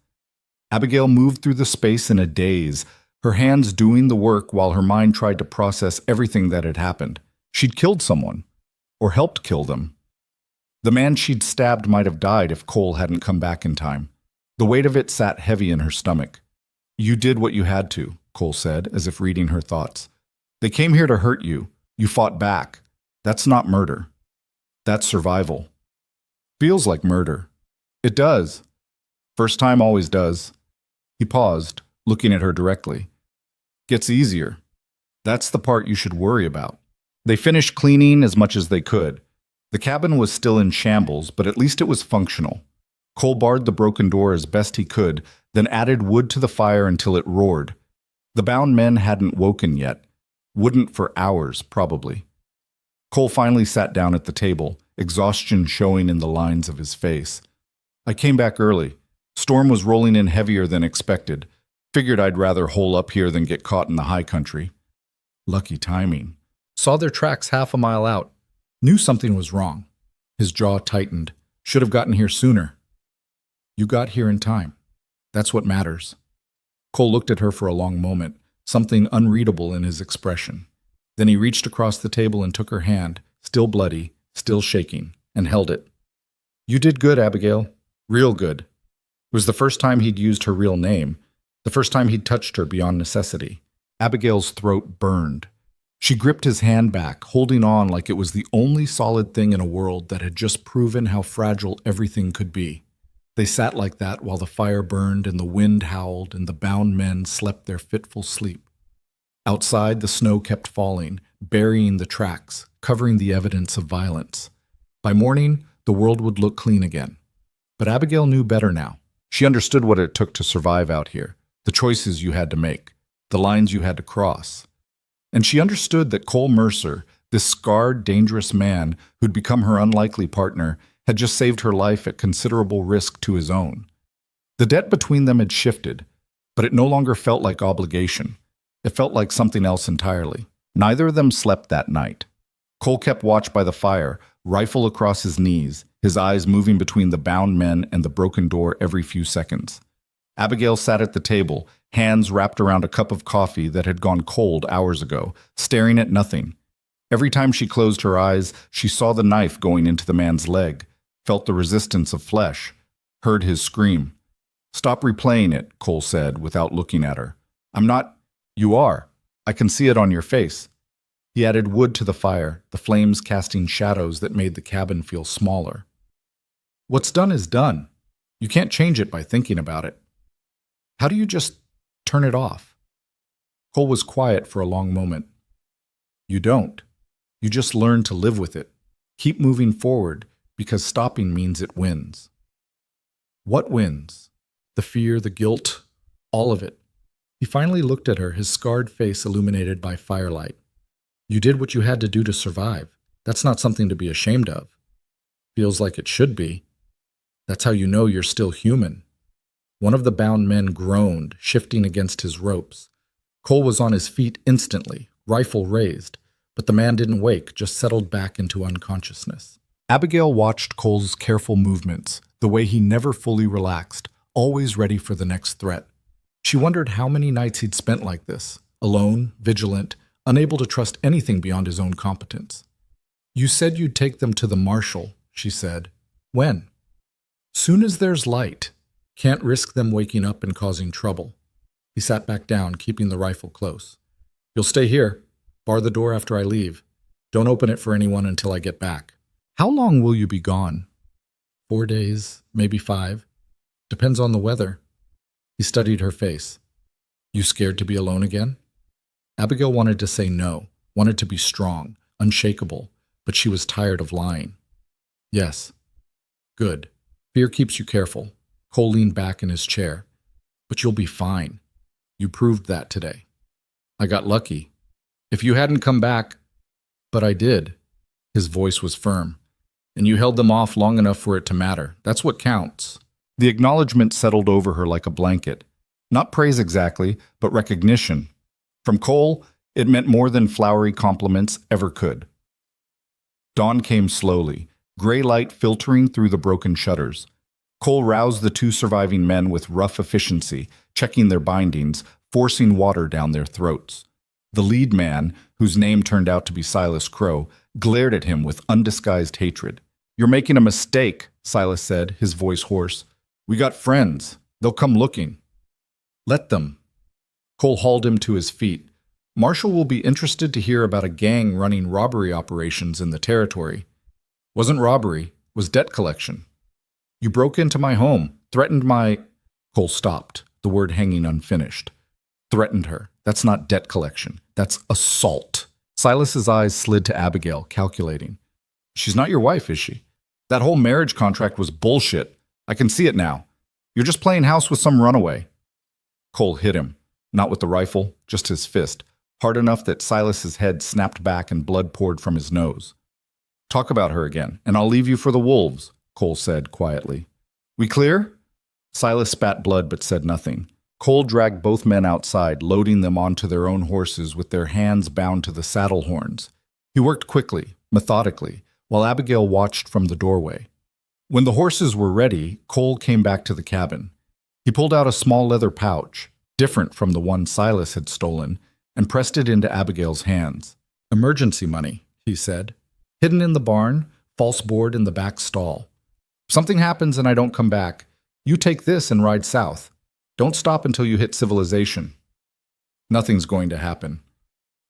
Abigail moved through the space in a daze, her hands doing the work while her mind tried to process everything that had happened. She'd killed someone, or helped kill them. The man she'd stabbed might have died if Cole hadn't come back in time. The weight of it sat heavy in her stomach. "You did what you had to," Cole said, as if reading her thoughts. "They came here to hurt you. You fought back. That's not murder. That's survival." "Feels like murder." "It does. First time always does." He paused, looking at her directly. "Gets easier. That's the part you should worry about." They finished cleaning as much as they could. The cabin was still in shambles, but at least it was functional. Cole barred the broken door as best he could, then added wood to the fire until it roared. The bound men hadn't woken yet. Wouldn't for hours, probably. Cole finally sat down at the table, exhaustion showing in the lines of his face. "I came back early. Storm was rolling in heavier than expected. Figured I'd rather hole up here than get caught in the high country." Lucky timing. Saw their tracks half a mile out. Knew something was wrong. His jaw tightened. Should have gotten here sooner. "You got here in time. That's what matters." Cole looked at her for a long moment, something unreadable in his expression. Then he reached across the table and took her hand, still bloody, still shaking, and held it. "You did good, Abigail. Real good." It was the first time he'd used her real name, the first time he'd touched her beyond necessity. Abigail's throat burned. She gripped his hand back, holding on like it was the only solid thing in a world that had just proven how fragile everything could be. They sat like that while the fire burned and the wind howled and the bound men slept their fitful sleep. Outside, the snow kept falling, burying the tracks, covering the evidence of violence. By morning, the world would look clean again. But Abigail knew better now. She understood what it took to survive out here, the choices you had to make, the lines you had to cross. And she understood that Cole Mercer, this scarred, dangerous man who'd become her unlikely partner, had just saved her life at considerable risk to his own. The debt between them had shifted, but it no longer felt like obligation. It felt like something else entirely. Neither of them slept that night. Cole kept watch by the fire, rifle across his knees, his eyes moving between the bound men and the broken door every few seconds. Abigail sat at the table, hands wrapped around a cup of coffee that had gone cold hours ago, staring at nothing. Every time she closed her eyes, she saw the knife going into the man's leg, felt the resistance of flesh, heard his scream. "Stop replaying it," Cole said, without looking at her. "I'm not—" "You are. I can see it on your face." He added wood to the fire, the flames casting shadows that made the cabin feel smaller. "What's done is done. You can't change it by thinking about it. How do you just turn it off?" Cole was quiet for a long moment. "You don't. You just learn to live with it. Keep moving forward, because stopping means it wins." "What wins?" The fear, the guilt, all of it. He finally looked at her, his scarred face illuminated by firelight. "You did what you had to do to survive. That's not something to be ashamed of. Feels like it should be. That's how you know you're still human." One of the bound men groaned, shifting against his ropes. Cole was on his feet instantly, rifle raised, but the man didn't wake, just settled back into unconsciousness. Abigail watched Cole's careful movements, the way he never fully relaxed, always ready for the next threat. She wondered how many nights he'd spent like this, alone, vigilant, unable to trust anything beyond his own competence. "You said you'd take them to the marshal," she said. "When?" "Soon as there's light. Can't risk them waking up and causing trouble." He sat back down, keeping the rifle close. You'll stay here. Bar the door after I leave. Don't open it for anyone until I get back. How long will you be gone? 4 days, maybe 5. Depends on the weather. He studied her face. You scared to be alone again? Abigail wanted to say no, wanted to be strong, unshakable, but she was tired of lying. Yes. Good. Fear keeps you careful. Cole leaned back in his chair. But you'll be fine. You proved that today. I got lucky. If you hadn't come back... But I did. His voice was firm. And you held them off long enough for it to matter. That's what counts. The acknowledgement settled over her like a blanket. Not praise exactly, but recognition. From Cole, it meant more than flowery compliments ever could. Dawn came slowly, gray light filtering through the broken shutters. Cole roused the 2 surviving men with rough efficiency, checking their bindings, forcing water down their throats. The lead man, whose name turned out to be Silas Crow, glared at him with undisguised hatred. You're making a mistake, Silas said, his voice hoarse. We got friends. They'll come looking. Let them. Cole hauled him to his feet. Marshall will be interested to hear about a gang running robbery operations in the territory. Wasn't robbery, was debt collection. You broke into my home, threatened my... Cole stopped, the word hanging unfinished. Threatened her. That's not debt collection. That's assault. Silas's eyes slid to Abigail, calculating. She's not your wife, is she? That whole marriage contract was bullshit. I can see it now. You're just playing house with some runaway. Cole hit him, not with the rifle, just his fist, hard enough that Silas's head snapped back and blood poured from his nose. Talk about her again, and I'll leave you for the wolves, Cole said quietly. We clear? Silas spat blood but said nothing. Cole dragged both men outside, loading them onto their own horses with their hands bound to the saddle horns. He worked quickly, methodically, while Abigail watched from the doorway. When the horses were ready, Cole came back to the cabin. He pulled out a small leather pouch, different from the one Silas had stolen, and pressed it into Abigail's hands. Emergency money, he said. Hidden in the barn, false board in the back stall. If something happens and I don't come back, you take this and ride south. Don't stop until you hit civilization. Nothing's going to happen.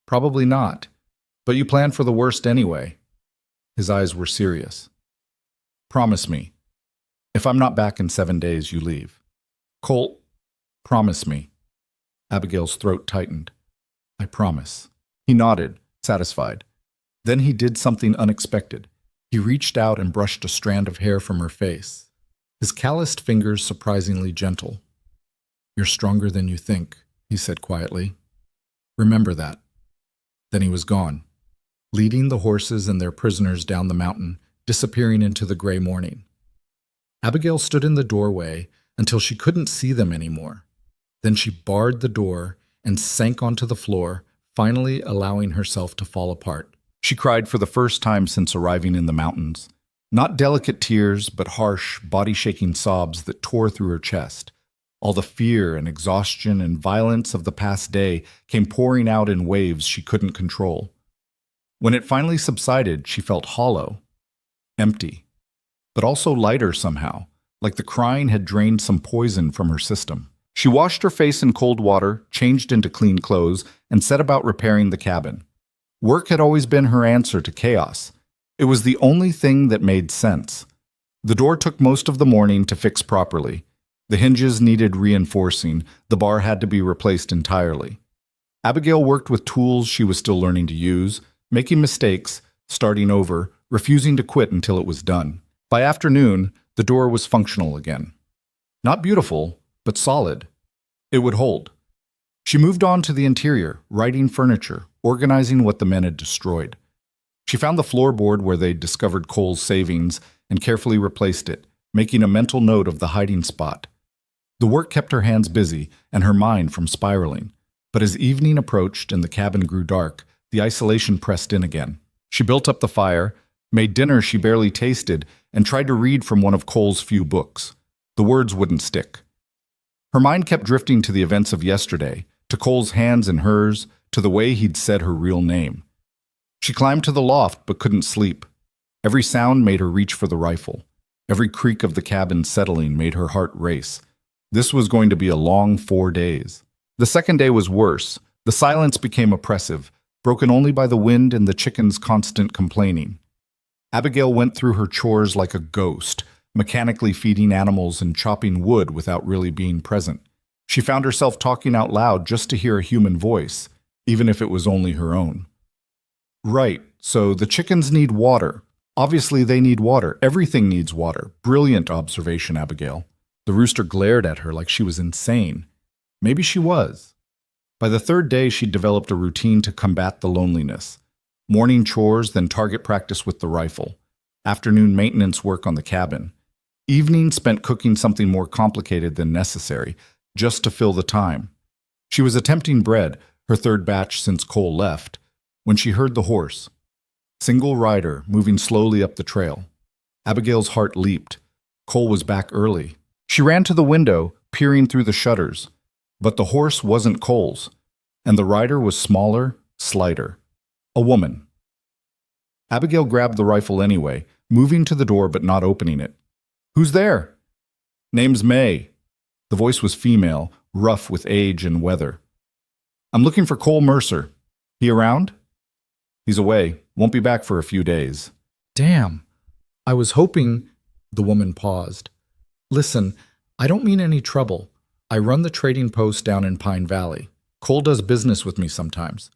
Probably not. But you plan for the worst anyway. His eyes were serious. Promise me. If I'm not back in 7 days, you leave. Cole, promise me. Abigail's throat tightened. I promise. He nodded, satisfied. Then he did something unexpected. He reached out and brushed a strand of hair from her face. His calloused fingers surprisingly gentle. You're stronger than you think, he said quietly. Remember that. Then he was gone, leading the horses and their prisoners down the mountain, disappearing into the gray morning. Abigail stood in the doorway until she couldn't see them anymore. Then she barred the door and sank onto the floor, finally allowing herself to fall apart. She cried for the first time since arriving in the mountains. Not delicate tears, but harsh, body-shaking sobs that tore through her chest. All the fear and exhaustion and violence of the past day came pouring out in waves she couldn't control. When it finally subsided, she felt hollow, empty, but also lighter somehow, like the crying had drained some poison from her system. She washed her face in cold water, changed into clean clothes, and set about repairing the cabin. Work had always been her answer to chaos. It was the only thing that made sense. The door took most of the morning to fix properly. The hinges needed reinforcing, the bar had to be replaced entirely. Abigail worked with tools she was still learning to use, making mistakes, starting over, refusing to quit until it was done. By afternoon, the door was functional again. Not beautiful, but solid. It would hold. She moved on to the interior, righting furniture, organizing what the men had destroyed. She found the floorboard where they'd discovered Cole's savings and carefully replaced it, making a mental note of the hiding spot. The work kept her hands busy and her mind from spiraling. But as evening approached and the cabin grew dark, the isolation pressed in again. She built up the fire, made dinner she barely tasted, and tried to read from one of Cole's few books. The words wouldn't stick. Her mind kept drifting to the events of yesterday, to Cole's hands in hers, to the way he'd said her real name. She climbed to the loft but couldn't sleep. Every sound made her reach for the rifle. Every creak of the cabin settling made her heart race. This was going to be a long 4 days. The second day was worse, The silence became oppressive, broken only by the wind and the chicken's constant complaining. Abigail went through her chores like a ghost, mechanically feeding animals and chopping wood without really being present. She found herself talking out loud just to hear a human voice, even if it was only her own. Right, so the chickens need water. Obviously they need water. Everything needs water. Brilliant observation, Abigail. The rooster glared at her like she was insane. Maybe she was. By the third day, she'd developed a routine to combat the loneliness. Morning chores, then target practice with the rifle. Afternoon maintenance work on the cabin. Evening spent cooking something more complicated than necessary, just to fill the time. She was attempting bread, her third batch since Cole left, when she heard the horse. Single rider, moving slowly up the trail. Abigail's heart leaped. Cole was back early. She ran to the window, peering through the shutters. But the horse wasn't Cole's, and the rider was smaller, slighter. A woman. Abigail grabbed the rifle anyway, moving to the door but not opening it. "Who's there?" "Name's May." The voice was female, rough with age and weather. "I'm looking for Cole Mercer. He around?" "He's away. Won't be back for a few days." "Damn. I was hoping—" The woman paused. "Listen, I don't mean any trouble. I run the trading post down in Pine Valley. Cole does business with me sometimes.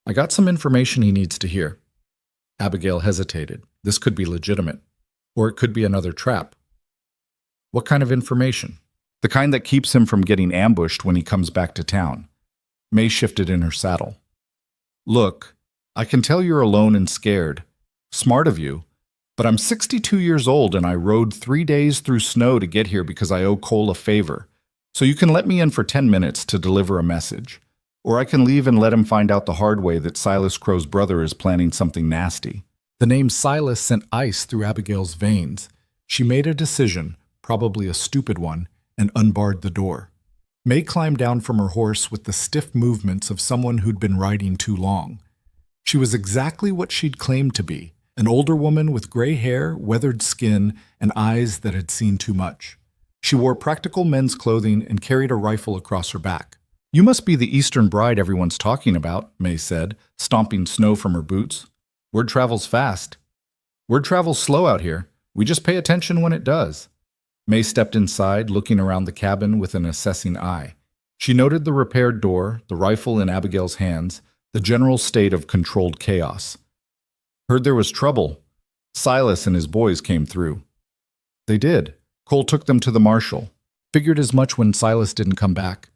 I got some information he needs to hear." Abigail hesitated. This could be legitimate. Or it could be another trap. "What kind of information?" "The kind that keeps him from getting ambushed when he comes back to town." May shifted in her saddle. "Look, I can tell you're alone and scared. Smart of you. But I'm 62 years old and I rode 3 days through snow to get here because I owe Cole a favor. So you can let me in for 10 minutes to deliver a message. Or I can leave and let him find out the hard way that Silas Crow's brother is planning something nasty." The name Silas sent ice through Abigail's veins. She made a decision, probably a stupid one, and unbarred the door. May climbed down from her horse with the stiff movements of someone who'd been riding too long. She was exactly what she'd claimed to be, an older woman with gray hair, weathered skin, and eyes that had seen too much. She wore practical men's clothing and carried a rifle across her back. "You must be the Eastern bride everyone's talking about," May said, stomping snow from her boots. "Word travels fast." "Word travels slow out here. We just pay attention when it does." May stepped inside, looking around the cabin with an assessing eye. She noted the repaired door, the rifle in Abigail's hands, the general state of controlled chaos. "Heard there was trouble. Silas and his boys came through." "They did. Cole took them to the marshal. Figured as much when Silas didn't come back."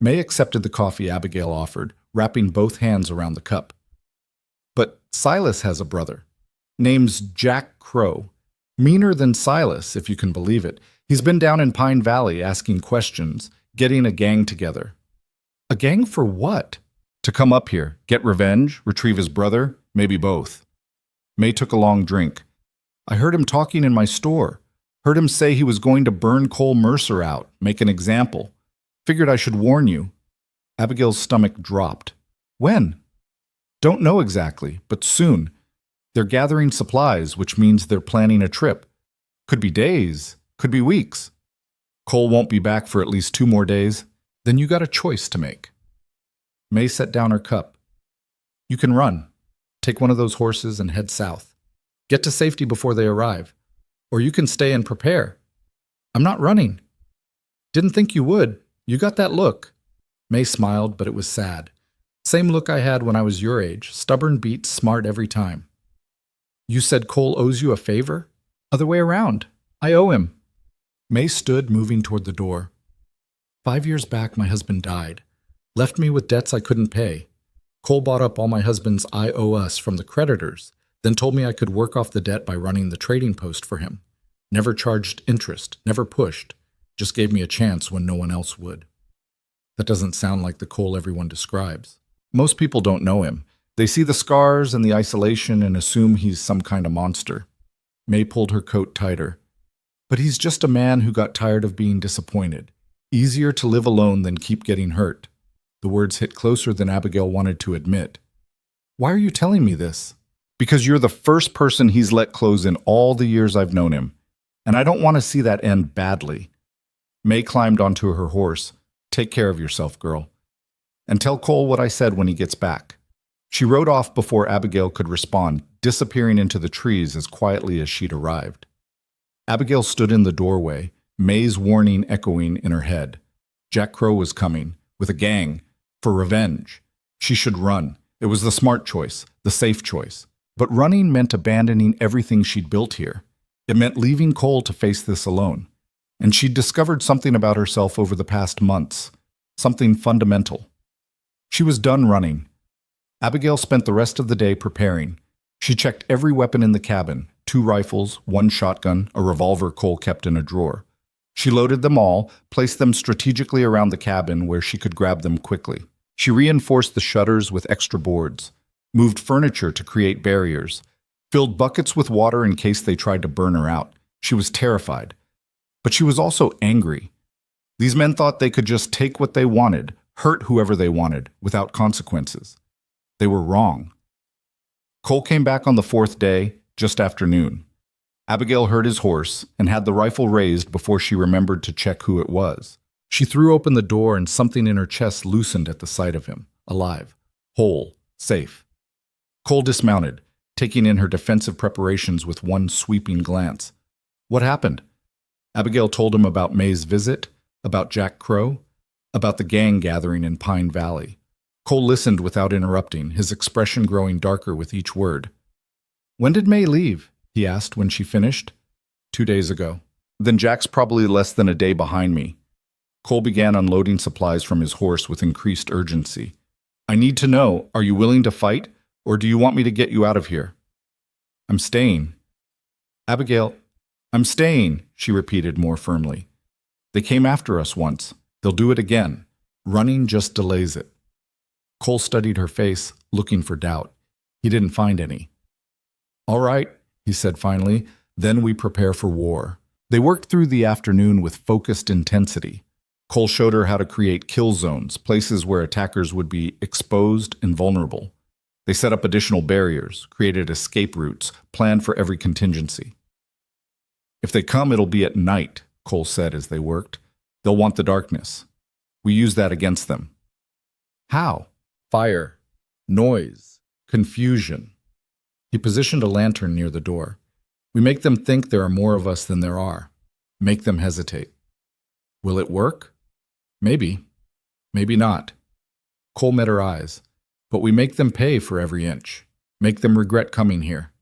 May accepted the coffee Abigail offered, wrapping both hands around the cup. "But Silas has a brother. Name's Jack Crow. Meaner than Silas, if you can believe it. He's been down in Pine Valley asking questions, getting a gang together." "A gang for what?" "To come up here, get revenge, retrieve his brother, maybe both." May took a long drink. "I heard him talking in my store. Heard him say he was going to burn Cole Mercer out, make an example. Figured I should warn you." Abigail's stomach dropped. "When?" "Don't know exactly, but soon. They're gathering supplies, which means they're planning a trip. Could be days, could be weeks. Cole won't be back for at least 2 more days. Then you got a choice to make." May set down her cup. "You can run. Take one of those horses and head south. Get to safety before they arrive. Or you can stay and prepare." "I'm not running." "Didn't think you would. You got that look." May smiled, but it was sad. "Same look I had when I was your age. Stubborn beat, smart every time." "You said Cole owes you a favor?" "Other way around. I owe him." May stood, moving toward the door. 5 years back, my husband died. Left me with debts I couldn't pay. Cole bought up all my husband's I owe us from the creditors, then told me I could work off the debt by running the trading post for him. Never charged interest, never pushed, just gave me a chance when no one else would. That doesn't sound like the Cole everyone describes. Most people don't know him. They see the scars and the isolation and assume he's some kind of monster. May pulled her coat tighter. "But he's just a man who got tired of being disappointed. Easier to live alone than keep getting hurt." The words hit closer than Abigail wanted to admit. "Why are you telling me this?" "Because you're the first person he's let close in all the years I've known him. And I don't want to see that end badly." May climbed onto her horse. "Take care of yourself, girl." And tell Cole what I said when he gets back." She rode off before Abigail could respond, disappearing into the trees as quietly as she'd arrived. Abigail stood in the doorway, May's warning echoing in her head. Jack Crow was coming, with a gang, for revenge. She should run. It was the smart choice, the safe choice. But running meant abandoning everything she'd built here. It meant leaving Cole to face this alone. And she'd discovered something about herself over the past months, something fundamental. She was done running. Abigail spent the rest of the day preparing. She checked every weapon in the cabin, 2 rifles, 1 shotgun, a revolver Cole kept in a drawer. She loaded them all, placed them strategically around the cabin where she could grab them quickly. She reinforced the shutters with extra boards, moved furniture to create barriers, filled buckets with water in case they tried to burn her out. She was terrified. But she was also angry. These men thought they could just take what they wanted, hurt whoever they wanted, without consequences. They were wrong. Cole came back on the 4th day, just after noon. Abigail heard his horse and had the rifle raised before she remembered to check who it was. She threw open the door and something in her chest loosened at the sight of him, alive, whole, safe. Cole dismounted, taking in her defensive preparations with one sweeping glance. What happened? Abigail told him about May's visit, about Jack Crow, about the gang gathering in Pine Valley. Cole listened without interrupting, his expression growing darker with each word. "When did May leave?" he asked when she finished. 2 days ago. "Then Jack's probably less than a day behind me." Cole began unloading supplies from his horse with increased urgency. "I need to know, are you willing to fight, or do you want me to get you out of here?" "I'm staying." "Abigail, I'm staying," she repeated more firmly. "They came after us once. They'll do it again. Running just delays it." Cole studied her face, looking for doubt. He didn't find any. "All right," he said finally, "then we prepare for war." They worked through the afternoon with focused intensity. Cole showed her how to create kill zones, places where attackers would be exposed and vulnerable. They set up additional barriers, created escape routes, planned for every contingency. "If they come, it'll be at night," Cole said as they worked. "They'll want the darkness. We use that against them." "How?" "Fire, noise, confusion." He positioned a lantern near the door. "We make them think there are more of us than there are. Make them hesitate." "Will it work?" "Maybe. Maybe not." Cole met her eyes. "But we make them pay for every inch. Make them regret coming here."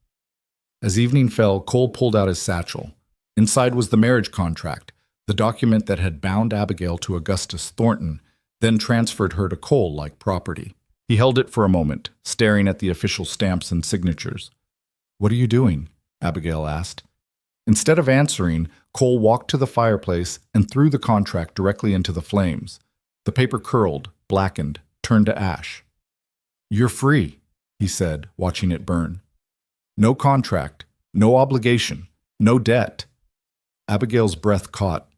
As evening fell, Cole pulled out his satchel. Inside was the marriage contract, the document that had bound Abigail to Augustus Thornton, then transferred her to Cole like property. He held it for a moment, staring at the official stamps and signatures. "What are you doing?" Abigail asked. Instead of answering, Cole walked to the fireplace and threw the contract directly into the flames. The paper curled, blackened, turned to ash. "You're free," he said, watching it burn. "No contract, no obligation, no debt." Abigail's breath caught.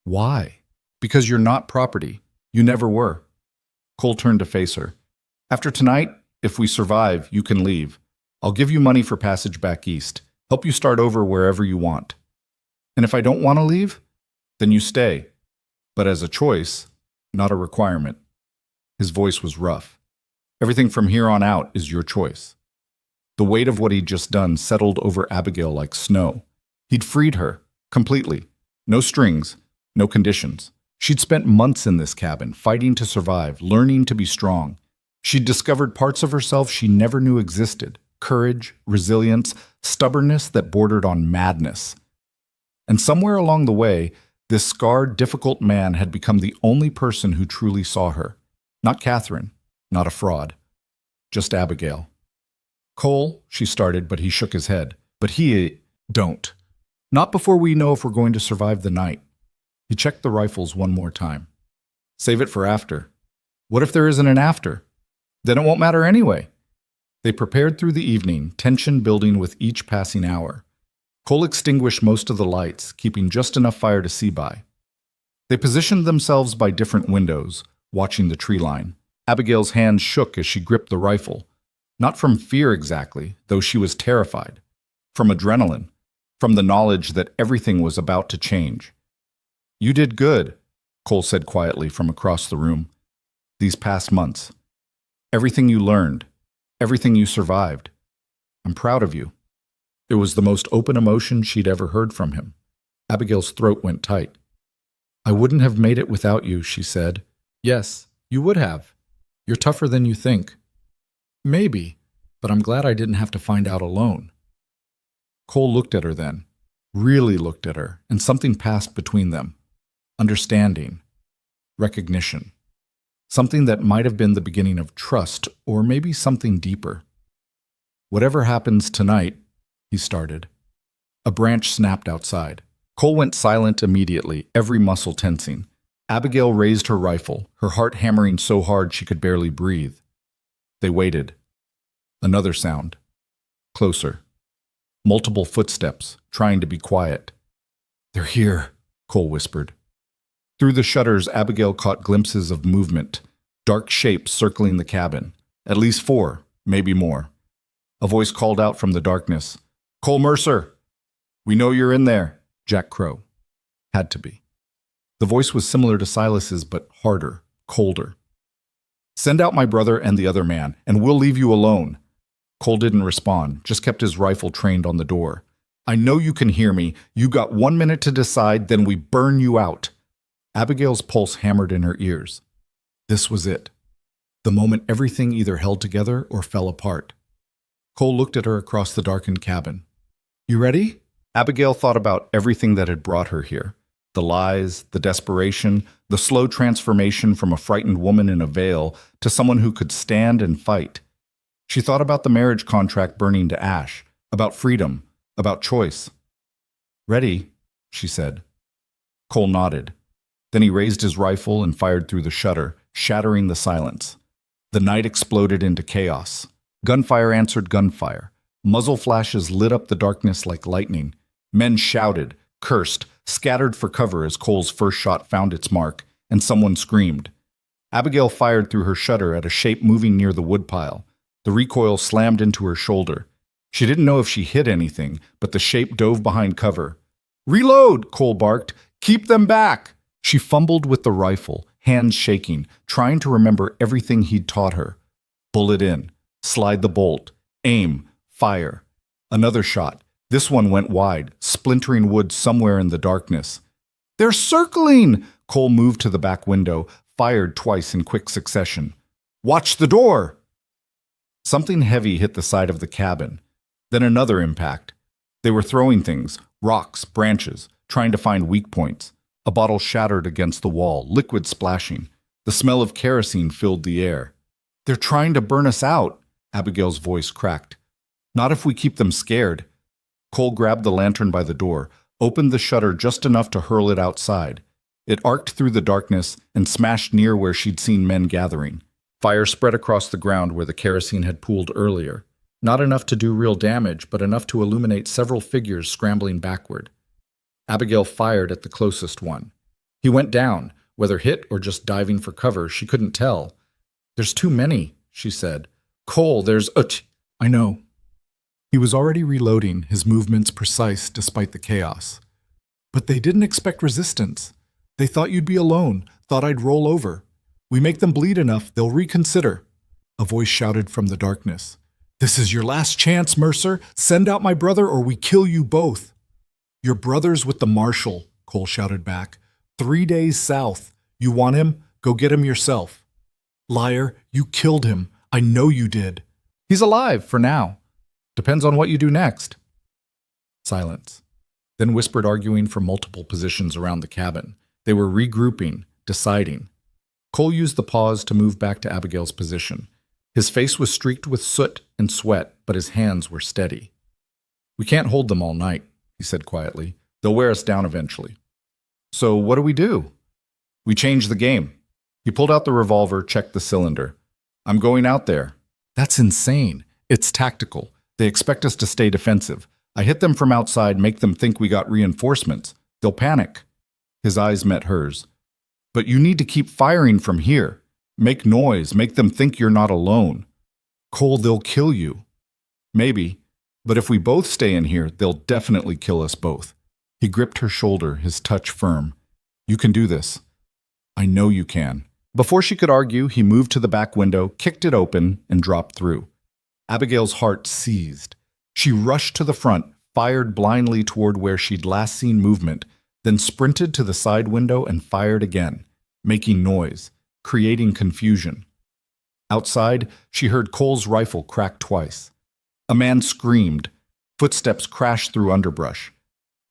"Why?" "Because you're not property. You never were." Cole turned to face her. "After tonight, if we survive, you can leave. I'll give you money for passage back east, help you start over wherever you want. And if I don't want to leave, then you stay. But as a choice, not a requirement." His voice was rough. "Everything from here on out is your choice." The weight of what he'd just done settled over Abigail like snow. He'd freed her, completely. No strings, no conditions. She'd spent months in this cabin, fighting to survive, learning to be strong. She'd discovered parts of herself she never knew existed. Courage, resilience, stubbornness that bordered on madness. And somewhere along the way, this scarred, difficult man had become the only person who truly saw her. Not Catherine, not a fraud. Just Abigail. "Cole," she started, but he shook his head. "But don't. Not before we know if we're going to survive the night." He checked the rifles one more time. "Save it for after." "What if there isn't an after?" "Then it won't matter anyway." They prepared through the evening, tension building with each passing hour. Cole extinguished most of the lights, keeping just enough fire to see by. They positioned themselves by different windows, watching the tree line. Abigail's hands shook as she gripped the rifle. Not from fear exactly, though she was terrified. From adrenaline. From the knowledge that everything was about to change. "You did good," Cole said quietly from across the room. these past months. Everything you learned, everything you survived. I'm proud of you." It was the most open emotion she'd ever heard from him. Abigail's throat went tight. "I wouldn't have made it without you," she said. "Yes, you would have. You're tougher than you think." "Maybe, but I'm glad I didn't have to find out alone." Cole looked at her then, really looked at her, and something passed between them. Understanding. Recognition. Something that might have been the beginning of trust, or maybe something deeper. "Whatever happens tonight," he started. A branch snapped outside. Cole went silent immediately, every muscle tensing. Abigail raised her rifle, her heart hammering so hard she could barely breathe. They waited. Another sound. Closer. Multiple footsteps, trying to be quiet. "They're here," Cole whispered. Through the shutters, Abigail caught glimpses of movement, dark shapes circling the cabin. At least 4, maybe more. A voice called out from the darkness. "Cole Mercer! We know you're in there." Jack Crow. Had to be. The voice was similar to Silas's, but harder, colder. "Send out my brother and the other man, and we'll leave you alone." Cole didn't respond, just kept his rifle trained on the door. "I know you can hear me. You got 1 minute to decide, then we burn you out." Abigail's pulse hammered in her ears. This was it. The moment everything either held together or fell apart. Cole looked at her across the darkened cabin. "You ready?" Abigail thought about everything that had brought her here. The lies, the desperation, the slow transformation from a frightened woman in a veil to someone who could stand and fight. She thought about the marriage contract burning to ash, about freedom, about choice. "Ready?" she said. Cole nodded. Then he raised his rifle and fired through the shutter, shattering the silence. The night exploded into chaos. Gunfire answered gunfire. Muzzle flashes lit up the darkness like lightning. Men shouted, cursed, scattered for cover as Cole's first shot found its mark, and someone screamed. Abigail fired through her shutter at a shape moving near the woodpile. The recoil slammed into her shoulder. She didn't know if she hit anything, but the shape dove behind cover. "Reload!" Cole barked. "Keep them back!" She fumbled with the rifle, hands shaking, trying to remember everything he'd taught her. Bullet in, slide the bolt, aim, fire. Another shot. This one went wide, splintering wood somewhere in the darkness. "They're circling!" Cole moved to the back window, fired twice in quick succession. "Watch the door!" Something heavy hit the side of the cabin. Then another impact. They were throwing things, rocks, branches, trying to find weak points. A bottle shattered against the wall, liquid splashing. The smell of kerosene filled the air. "They're trying to burn us out," Abigail's voice cracked. "Not if we keep them scared." Cole grabbed the lantern by the door, opened the shutter just enough to hurl it outside. It arced through the darkness and smashed near where she'd seen men gathering. Fire spread across the ground where the kerosene had pooled earlier. Not enough to do real damage, but enough to illuminate several figures scrambling backward. Abigail fired at the closest one. He went down, whether hit or just diving for cover, she couldn't tell. "There's too many," she said. "Cole, there's I know." He was already reloading, his movements precise despite the chaos. "But they didn't expect resistance. They thought you'd be alone, thought I'd roll over. We make them bleed enough, they'll reconsider." A voice shouted from the darkness. "This is your last chance, Mercer. Send out my brother or we kill you both." "Your brother's with the marshal," Cole shouted back. 3 days south. You want him? Go get him yourself." "Liar, you killed him. I know you did." "He's alive for now. Depends on what you do next." Silence. Then whispered arguing from multiple positions around the cabin. They were regrouping, deciding. Cole used the pause to move back to Abigail's position. His face was streaked with soot and sweat, but his hands were steady. "We can't hold them all night," he said quietly. "They'll wear us down eventually." "So what do we do?" "We change the game." He pulled out the revolver, checked the cylinder. "I'm going out there." "That's insane. It's tactical. They expect us to stay defensive. I hit them from outside, make them think we got reinforcements. They'll panic." His eyes met hers. "But you need to keep firing from here. Make noise, make them think you're not alone." "Cole, they'll kill you." "Maybe, but if we both stay in here, they'll definitely kill us both." He gripped her shoulder, his touch firm. "You can do this." "I know you can. Before she could argue, he moved to the back window, kicked it open, and dropped through. Abigail's heart seized. She rushed to the front, fired blindly toward where she'd last seen movement, then sprinted to the side window and fired again, making noise, creating confusion. Outside, she heard Cole's rifle crack twice. A man screamed. Footsteps crashed through underbrush.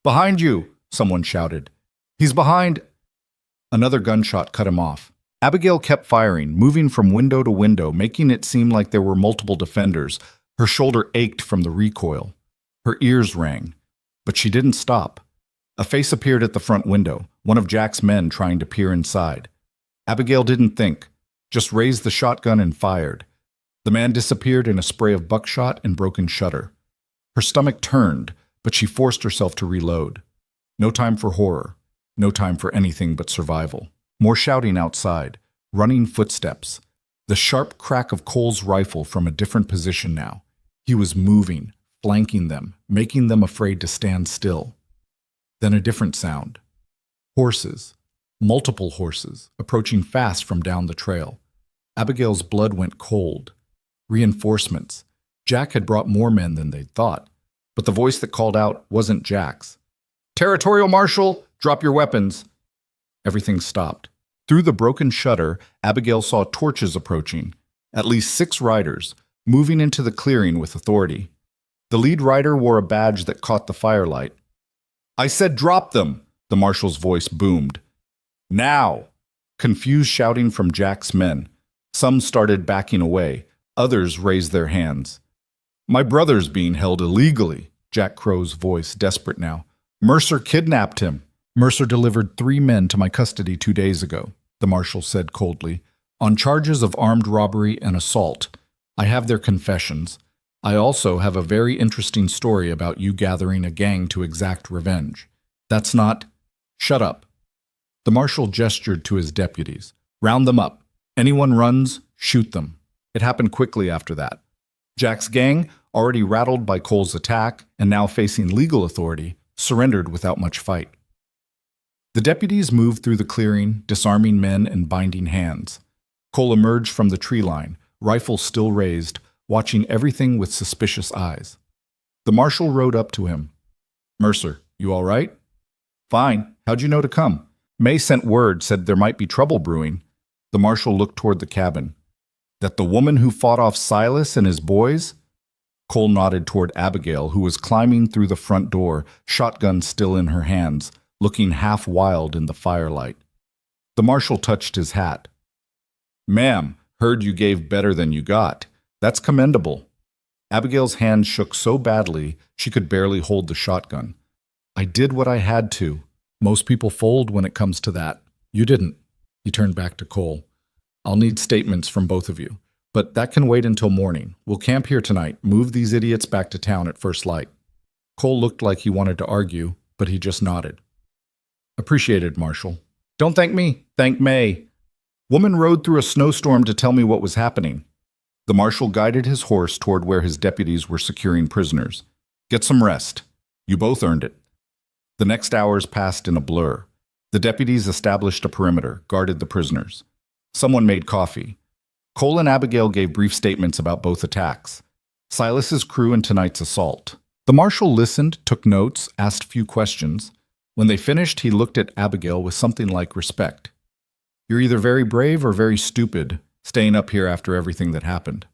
"Behind you!" someone shouted. "He's behind!" Another gunshot cut him off. Abigail kept firing, moving from window to window, making it seem like there were multiple defenders. Her shoulder ached from the recoil. Her ears rang. But she didn't stop. A face appeared at the front window, one of Jack's men trying to peer inside. Abigail didn't think, just raised the shotgun and fired. The man disappeared in a spray of buckshot and broken shutter. Her stomach turned, but she forced herself to reload. No time for horror. No time for anything but survival. More shouting outside, running footsteps. The sharp crack of Cole's rifle from a different position now. He was moving, flanking them, making them afraid to stand still. Then a different sound. Horses. Multiple horses, approaching fast from down the trail. Abigail's blood went cold. Reinforcements. Jack had brought more men than they'd thought. But the voice that called out wasn't Jack's. "Territorial Marshal, drop your weapons." Everything stopped. Through the broken shutter, Abigail saw torches approaching. At least 6 riders, moving into the clearing with authority. The lead rider wore a badge that caught the firelight. "I said drop them!" the marshal's voice boomed. "Now!" Confused shouting from Jack's men. Some started backing away. Others raised their hands. "My brother's being held illegally," Jack Crow's voice, desperate now. "Mercer kidnapped him." "Mercer delivered 3 men to my custody 2 days ago," the marshal said coldly, "on charges of armed robbery and assault. I have their confessions. I also have a very interesting story about you gathering a gang to exact revenge. That's not—" "Shut up." The marshal gestured to his deputies. "Round them up. Anyone runs, shoot them." It happened quickly after that. Jack's gang, already rattled by Cole's attack and now facing legal authority, surrendered without much fight. The deputies moved through the clearing, disarming men and binding hands. Cole emerged from the tree line, rifle still raised, watching everything with suspicious eyes. The marshal rode up to him. "Mercer, you all right?" "Fine. How'd you know to come?" "May sent word, said there might be trouble brewing." The marshal looked toward the cabin. "That the woman who fought off Silas and his boys?" Cole nodded toward Abigail, who was climbing through the front door, shotgun still in her hands, looking half wild in the firelight. The marshal touched his hat. "Ma'am, heard you gave better than you got. That's commendable." Abigail's hand shook so badly she could barely hold the shotgun. "I did what I had to. Most people fold when it comes to that. You didn't." He turned back to Cole. "I'll need statements from both of you, but that can wait until morning. We'll camp here tonight, move these idiots back to town at first light." Cole looked like he wanted to argue, but he just nodded. "Appreciated, Marshal." "Don't thank me. Thank May." "Woman rode through a snowstorm to tell me what was happening." The marshal guided his horse toward where his deputies were securing prisoners. "Get some rest. You both earned it." The next hours passed in a blur. The deputies established a perimeter, guarded the prisoners. Someone made coffee. Cole and Abigail gave brief statements about both attacks. Silas's crew and tonight's assault. The marshal listened, took notes, asked few questions. When they finished, he looked at Abigail with something like respect. "You're either very brave or very stupid, staying up here after everything that happened."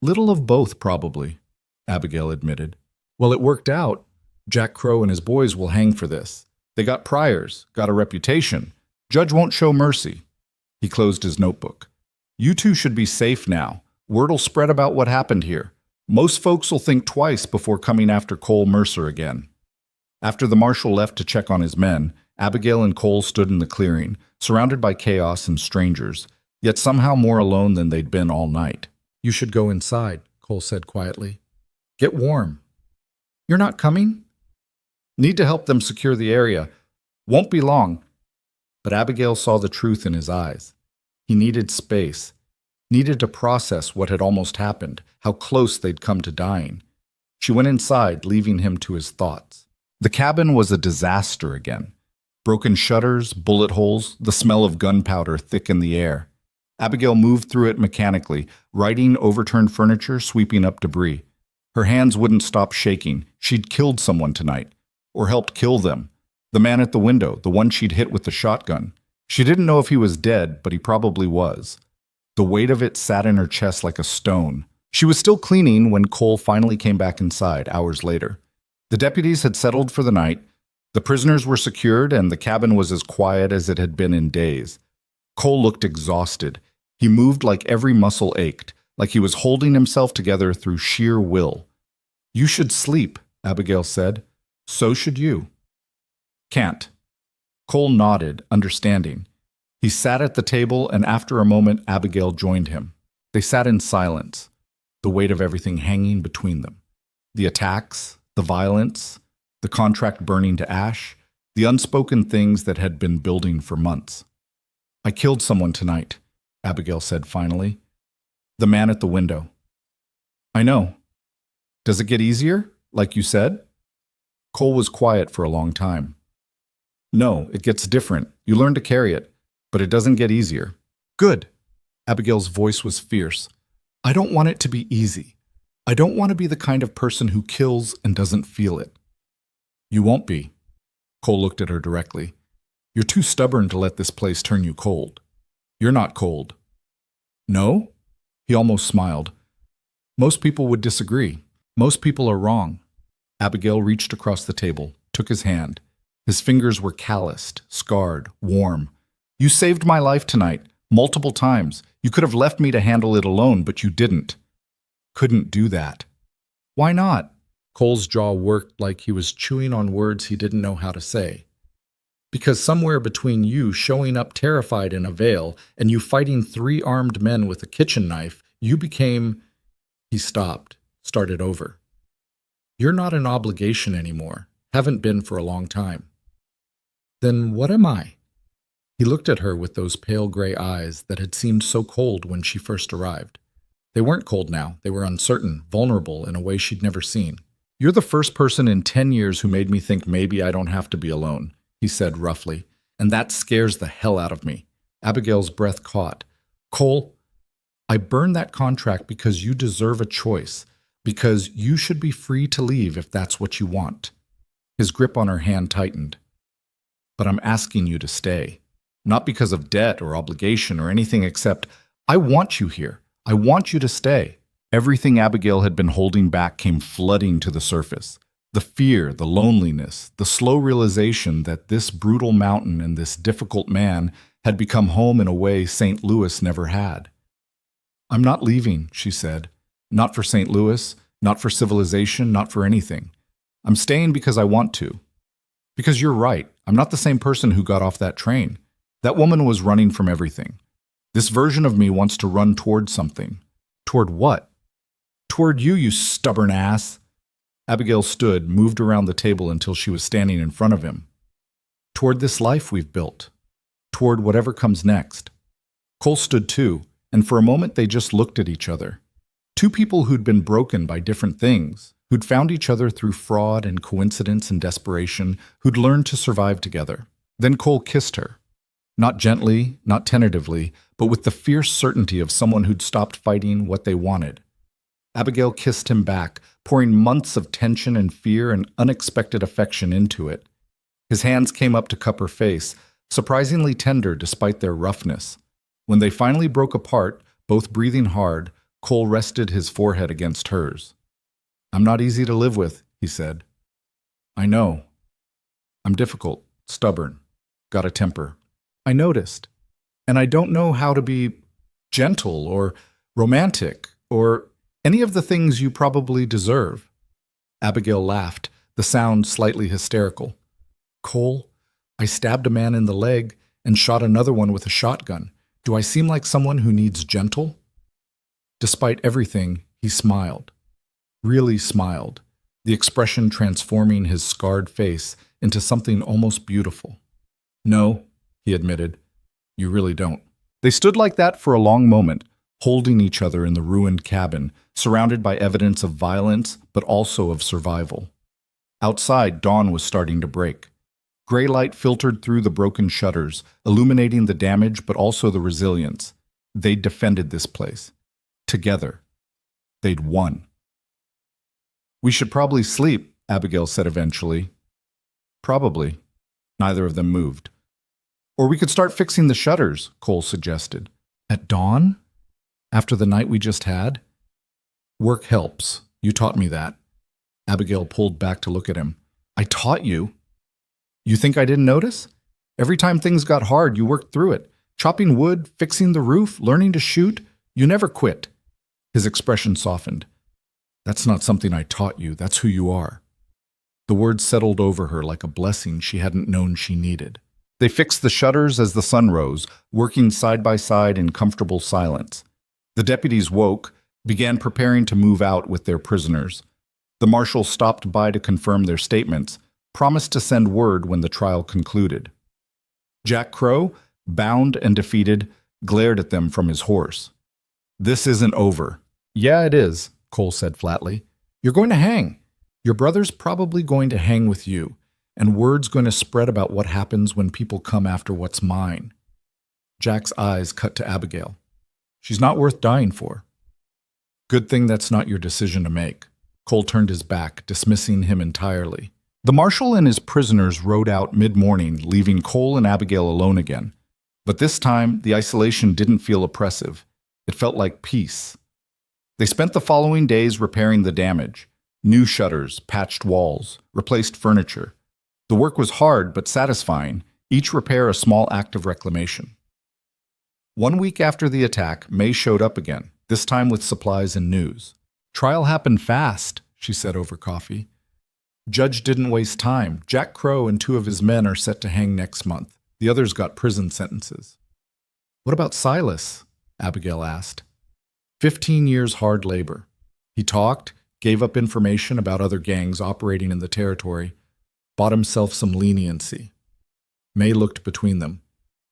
"Little of both, probably," Abigail admitted. "Well, it worked out. Jack Crow and his boys will hang for this. They got priors, got a reputation. Judge won't show mercy." He closed his notebook. "You two should be safe now. Word'll spread about what happened here. Most folks will think twice before coming after Cole Mercer again." After the marshal left to check on his men, Abigail and Cole stood in the clearing, surrounded by chaos and strangers, yet somehow more alone than they'd been all night. "You should go inside," Cole said quietly. "Get warm." "You're not coming?" "Need to help them secure the area. Won't be long." But Abigail saw the truth in his eyes. He needed space, needed to process what had almost happened, how close they'd come to dying. She went inside, leaving him to his thoughts. The cabin was a disaster again. Broken shutters, bullet holes, the smell of gunpowder thick in the air. Abigail moved through it mechanically, righting overturned furniture, sweeping up debris. Her hands wouldn't stop shaking. She'd killed someone tonight, or helped kill them. The man at the window, the one she'd hit with the shotgun. She didn't know if he was dead, but he probably was. The weight of it sat in her chest like a stone. She was still cleaning when Cole finally came back inside, hours later. The deputies had settled for the night. The prisoners were secured, and the cabin was as quiet as it had been in days. Cole looked exhausted. He moved like every muscle ached, like he was holding himself together through sheer will. "You should sleep," Abigail said. "So should you." "Can't." Cole nodded, understanding. He sat at the table, and after a moment, Abigail joined him. They sat in silence, the weight of everything hanging between them. The attacks, the violence, the contract burning to ash, the unspoken things that had been building for months. "I killed someone tonight," Abigail said finally. "The man at the window." "I know. Does it get easier, like you said?" Cole was quiet for a long time. "No, it gets different. You learn to carry it, but it doesn't get easier." "Good." Abigail's voice was fierce. "I don't want it to be easy. I don't want to be the kind of person who kills and doesn't feel it." "You won't be." Cole looked at her directly. "You're too stubborn to let this place turn you cold." "You're not cold." "No?" He almost smiled. "Most people would disagree. Most people are wrong." Abigail reached across the table, took his hand. His fingers were calloused, scarred, warm. "You saved my life tonight, multiple times. You could have left me to handle it alone, but you didn't." "Couldn't do that." "Why not?" Cole's jaw worked like he was chewing on words he didn't know how to say. "Because somewhere between you showing up terrified in a veil and you fighting 3 armed men with a kitchen knife, you became—" He stopped, started over. "You're not an obligation anymore. Haven't been for a long time." "Then what am I?" He looked at her with those pale gray eyes that had seemed so cold when she first arrived. They weren't cold now. They were uncertain, vulnerable in a way she'd never seen. "You're the first person in 10 years who made me think maybe I don't have to be alone," he said roughly, "and that scares the hell out of me." Abigail's breath caught. "Cole, I burned that contract because you deserve a choice, because you should be free to leave if that's what you want." His grip on her hand tightened. "But I'm asking you to stay. Not because of debt or obligation or anything except, I want you here. I want you to stay." Everything Abigail had been holding back came flooding to the surface. The fear, the loneliness, the slow realization that this brutal mountain and this difficult man had become home in a way St. Louis never had. "I'm not leaving," she said. "Not for St. Louis, not for civilization, not for anything. I'm staying because I want to. Because you're right, I'm not the same person who got off that train. That woman was running from everything. This version of me wants to run toward something." "Toward what?" "Toward you, you stubborn ass." Abigail stood, moved around the table until she was standing in front of him. "Toward this life we've built. Toward whatever comes next." Cole stood too, and for a moment they just looked at each other. Two people who'd been broken by different things, who'd found each other through fraud and coincidence and desperation, who'd learned to survive together. Then Cole kissed her. Not gently, not tentatively, but with the fierce certainty of someone who'd stopped fighting what they wanted. Abigail kissed him back, pouring months of tension and fear and unexpected affection into it. His hands came up to cup her face, surprisingly tender despite their roughness. When they finally broke apart, both breathing hard, Cole rested his forehead against hers. "I'm not easy to live with," he said. "I know. I'm difficult, stubborn, got a temper. I noticed. And I don't know how to be gentle or romantic or any of the things you probably deserve." Abigail laughed, the sound slightly hysterical. "Cole, I stabbed a man in the leg and shot another one with a shotgun. Do I seem like someone who needs gentle?" Despite everything, he smiled. Really smiled, the expression transforming his scarred face into something almost beautiful. "No," he admitted, "you really don't." They stood like that for a long moment, holding each other in the ruined cabin, surrounded by evidence of violence, but also of survival. Outside, dawn was starting to break. Gray light filtered through the broken shutters, illuminating the damage but also the resilience. They'd defended this place. Together. They'd won. "We should probably sleep," Abigail said eventually. "Probably." Neither of them moved. "Or we could start fixing the shutters," Cole suggested. "At dawn? After the night we just had?" "Work helps. You taught me that." Abigail pulled back to look at him. "I taught you? You think I didn't notice? Every time things got hard, you worked through it. Chopping wood, fixing the roof, learning to shoot. You never quit." His expression softened. "That's not something I taught you. That's who you are." The words settled over her like a blessing she hadn't known she needed. They fixed the shutters as the sun rose, working side by side in comfortable silence. The deputies woke, began preparing to move out with their prisoners. The marshal stopped by to confirm their statements, promised to send word when the trial concluded. Jack Crow, bound and defeated, glared at them from his horse. "This isn't over." "Yeah, it is," Cole said flatly. "You're going to hang. Your brother's probably going to hang with you, and word's going to spread about what happens when people come after what's mine." Jack's eyes cut to Abigail. "She's not worth dying for." "Good thing that's not your decision to make." Cole turned his back, dismissing him entirely. The marshal and his prisoners rode out mid-morning, leaving Cole and Abigail alone again. But this time, the isolation didn't feel oppressive. It felt like peace. They spent the following days repairing the damage. New shutters, patched walls, replaced furniture. The work was hard but satisfying, each repair a small act of reclamation. 1 week after the attack, May showed up again, this time with supplies and news. "Trial happened fast," she said over coffee. "Judge didn't waste time. Jack Crow and 2 of his men are set to hang next month. The others got prison sentences." "What about Silas?" Abigail asked. 15 years hard labor. He talked, gave up information about other gangs operating in the territory, bought himself some leniency. May looked between them.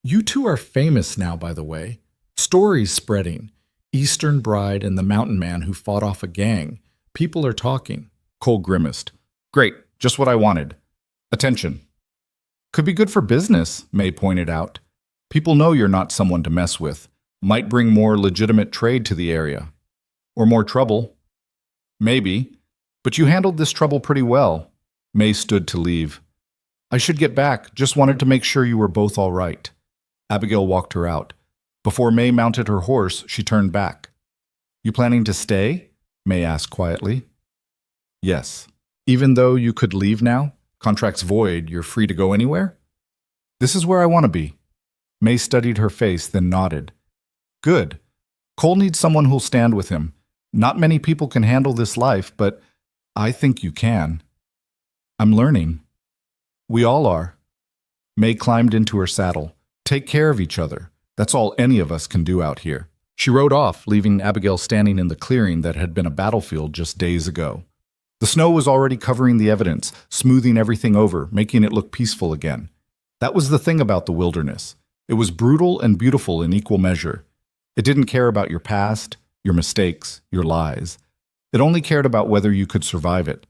"You two are famous now, by the way. Stories spreading. Eastern Bride and the Mountain Man who fought off a gang. People are talking." Cole grimaced. "Great, just what I wanted. Attention." "Could be good for business," May pointed out. "People know you're not someone to mess with. Might bring more legitimate trade to the area. Or more trouble." "Maybe. But you handled this trouble pretty well." May stood to leave. "I should get back. Just wanted to make sure you were both all right." Abigail walked her out. Before May mounted her horse, she turned back. "You planning to stay?" May asked quietly. "Yes. Even though you could leave now? Contract's void, you're free to go anywhere?" "This is where I want to be." May studied her face, then nodded. "Good. Cole needs someone who'll stand with him. Not many people can handle this life, but I think you can." "I'm learning." "We all are." May climbed into her saddle. "Take care of each other. That's all any of us can do out here." She rode off, leaving Abigail standing in the clearing that had been a battlefield just days ago. The snow was already covering the evidence, smoothing everything over, making it look peaceful again. That was the thing about the wilderness. It was brutal and beautiful in equal measure. It didn't care about your past, your mistakes, your lies. It only cared about whether you could survive it.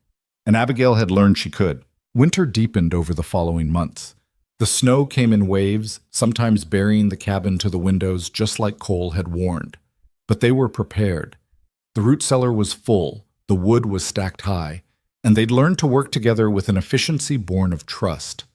And Abigail had learned she could. Winter deepened over the following months. The snow came in waves, sometimes burying the cabin to the windows just like Cole had warned. But they were prepared. The root cellar was full, the wood was stacked high, and they'd learned to work together with an efficiency born of trust.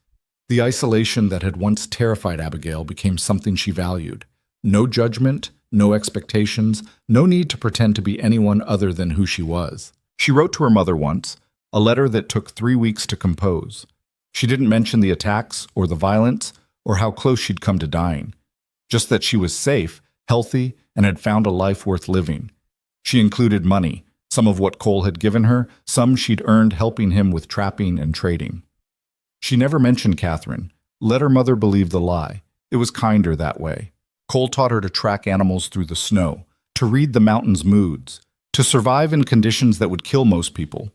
The isolation that had once terrified Abigail became something she valued. No judgment, no expectations, no need to pretend to be anyone other than who she was. She wrote to her mother once, a letter that took 3 weeks to compose. She didn't mention the attacks or the violence or how close she'd come to dying, just that she was safe, healthy, and had found a life worth living. She included money, some of what Cole had given her, some she'd earned helping him with trapping and trading. She never mentioned Catherine. Let her mother believe the lie. It was kinder that way. Cole taught her to track animals through the snow, to read the mountain's moods, to survive in conditions that would kill most people.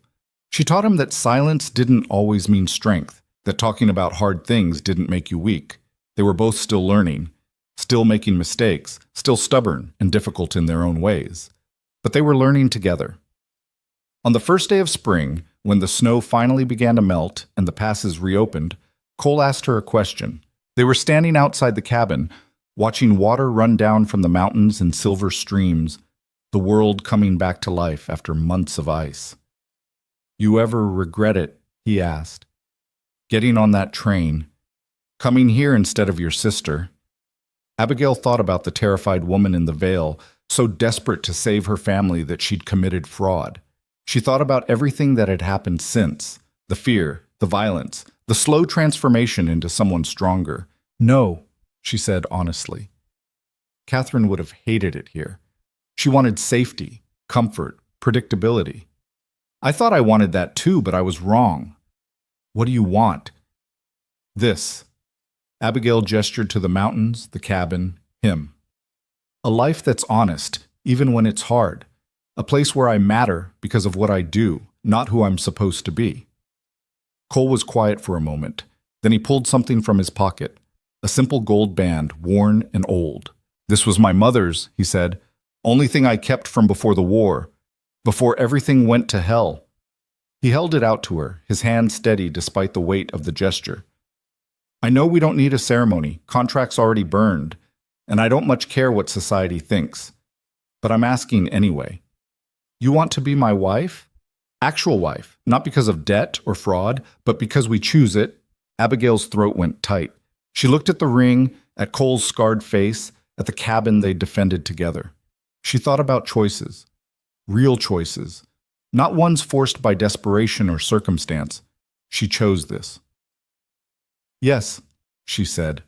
She taught him that silence didn't always mean strength, that talking about hard things didn't make you weak. They were both still learning, still making mistakes, still stubborn and difficult in their own ways. But they were learning together. On the first day of spring, when the snow finally began to melt and the passes reopened, Cole asked her a question. They were standing outside the cabin, watching water run down from the mountains in silver streams, the world coming back to life after months of ice. "You ever regret it?" he asked. "Getting on that train, coming here instead of your sister." Abigail thought about the terrified woman in the veil, so desperate to save her family that she'd committed fraud. She thought about everything that had happened since, the fear, the violence, the slow transformation into someone stronger. "No," she said honestly. Catherine would have hated it here. She wanted safety, comfort, predictability. "I thought I wanted that too, but I was wrong." "What do you want?" "This." Abigail gestured to the mountains, the cabin, him. "A life that's honest, even when it's hard. A place where I matter because of what I do, not who I'm supposed to be." Cole was quiet for a moment. Then he pulled something from his pocket, a simple gold band, worn and old. "This was my mother's," he said. "Only thing I kept from before the war, before everything went to hell." He held it out to her, his hand steady despite the weight of the gesture. "I know we don't need a ceremony, contract's already burned, and I don't much care what society thinks. But I'm asking anyway. You want to be my wife? Actual wife, not because of debt or fraud, but because we choose it." Abigail's throat went tight. She looked at the ring, at Cole's scarred face, at the cabin they defended together. She thought about choices, real choices, not ones forced by desperation or circumstance. She chose this. "Yes," she said.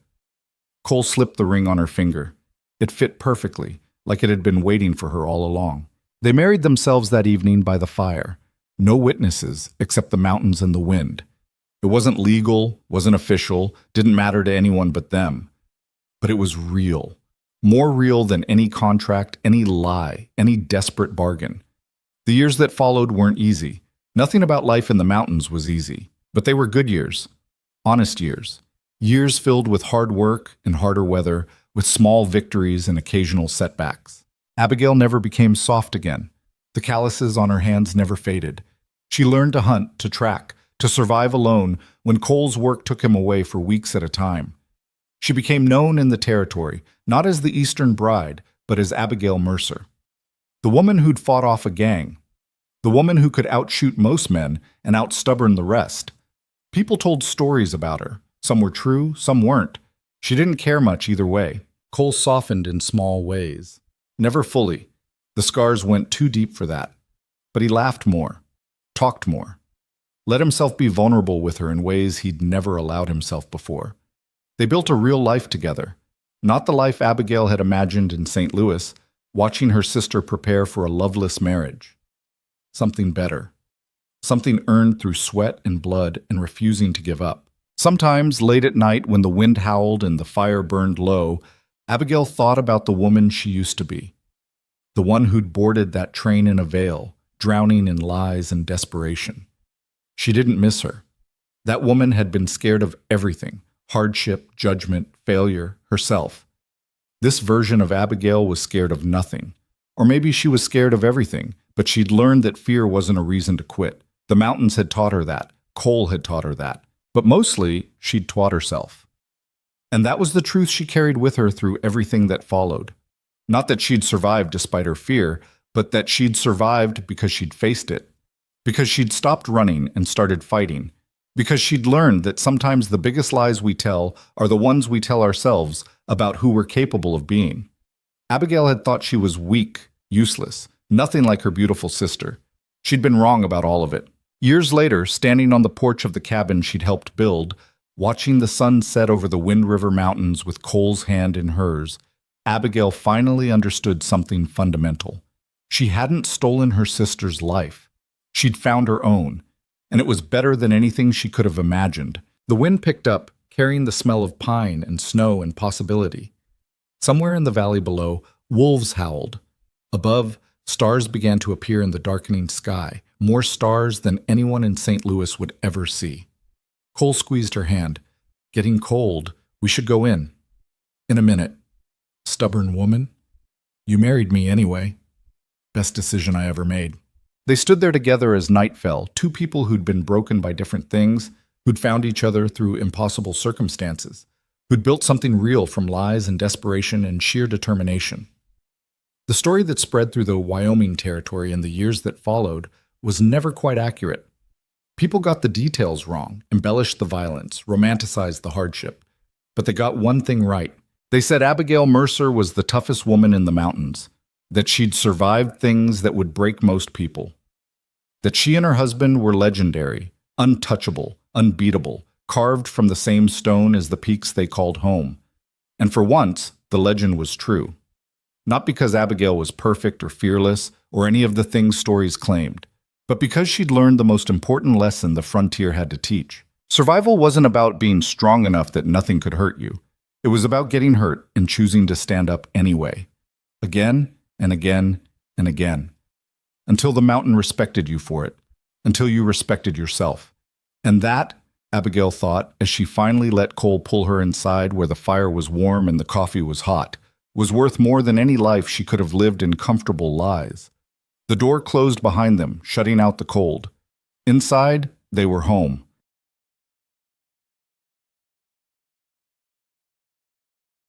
Cole slipped the ring on her finger. It fit perfectly, like it had been waiting for her all along. They married themselves that evening by the fire. No witnesses except the mountains and the wind. It wasn't legal, wasn't official, didn't matter to anyone but them. But it was real. More real than any contract, any lie, any desperate bargain. The years that followed weren't easy. Nothing about life in the mountains was easy. But they were good years. Honest years. Years filled with hard work and harder weather, with small victories and occasional setbacks. Abigail never became soft again. The calluses on her hands never faded. She learned to hunt, to track, to survive alone when Cole's work took him away for weeks at a time. She became known in the territory, not as the Eastern Bride, but as Abigail Mercer. The woman who'd fought off a gang. The woman who could outshoot most men and outstubborn the rest. People told stories about her. Some were true, some weren't. She didn't care much either way. Cole softened in small ways. Never fully. The scars went too deep for that. But he laughed more, talked more, let himself be vulnerable with her in ways he'd never allowed himself before. They built a real life together. Not the life Abigail had imagined in St. Louis, watching her sister prepare for a loveless marriage. Something better. Something earned through sweat and blood and refusing to give up. Sometimes, late at night when the wind howled and the fire burned low, Abigail thought about the woman she used to be. The one who'd boarded that train in a veil, drowning in lies and desperation. She didn't miss her. That woman had been scared of everything: hardship, judgment, failure, herself. This version of Abigail was scared of nothing. Or maybe she was scared of everything, but she'd learned that fear wasn't a reason to quit. The mountains had taught her that. Cole had taught her that. But mostly, she'd taught herself. And that was the truth she carried with her through everything that followed. Not that she'd survived despite her fear, but that she'd survived because she'd faced it. Because she'd stopped running and started fighting. Because she'd learned that sometimes the biggest lies we tell are the ones we tell ourselves about who we're capable of being. Abigail had thought she was weak, useless, nothing like her beautiful sister. She'd been wrong about all of it. Years later, standing on the porch of the cabin she'd helped build, watching the sun set over the Wind River Mountains with Cole's hand in hers, Abigail finally understood something fundamental. She hadn't stolen her sister's life. She'd found her own, and it was better than anything she could have imagined. The wind picked up, carrying the smell of pine and snow and possibility. Somewhere in the valley below, wolves howled. Above, stars began to appear in the darkening sky, more stars than anyone in St. Louis would ever see. Cole squeezed her hand. "Getting cold. We should go in." "In a minute." "Stubborn woman. You married me anyway." "Best decision I ever made." They stood there together as night fell, two people who'd been broken by different things, who'd found each other through impossible circumstances, who'd built something real from lies and desperation and sheer determination. The story that spread through the Wyoming territory in the years that followed was never quite accurate. People got the details wrong, embellished the violence, romanticized the hardship. But they got one thing right. They said Abigail Mercer was the toughest woman in the mountains, that she'd survived things that would break most people, that she and her husband were legendary, untouchable, unbeatable, carved from the same stone as the peaks they called home. And for once, the legend was true. Not because Abigail was perfect or fearless or any of the things stories claimed, but because she'd learned the most important lesson the frontier had to teach. Survival wasn't about being strong enough that nothing could hurt you. It was about getting hurt and choosing to stand up anyway. Again and again and again. Until the mountain respected you for it. Until you respected yourself. And that, Abigail thought, as she finally let Cole pull her inside where the fire was warm and the coffee was hot, was worth more than any life she could have lived in comfortable lies. The door closed behind them, shutting out the cold. Inside, they were home.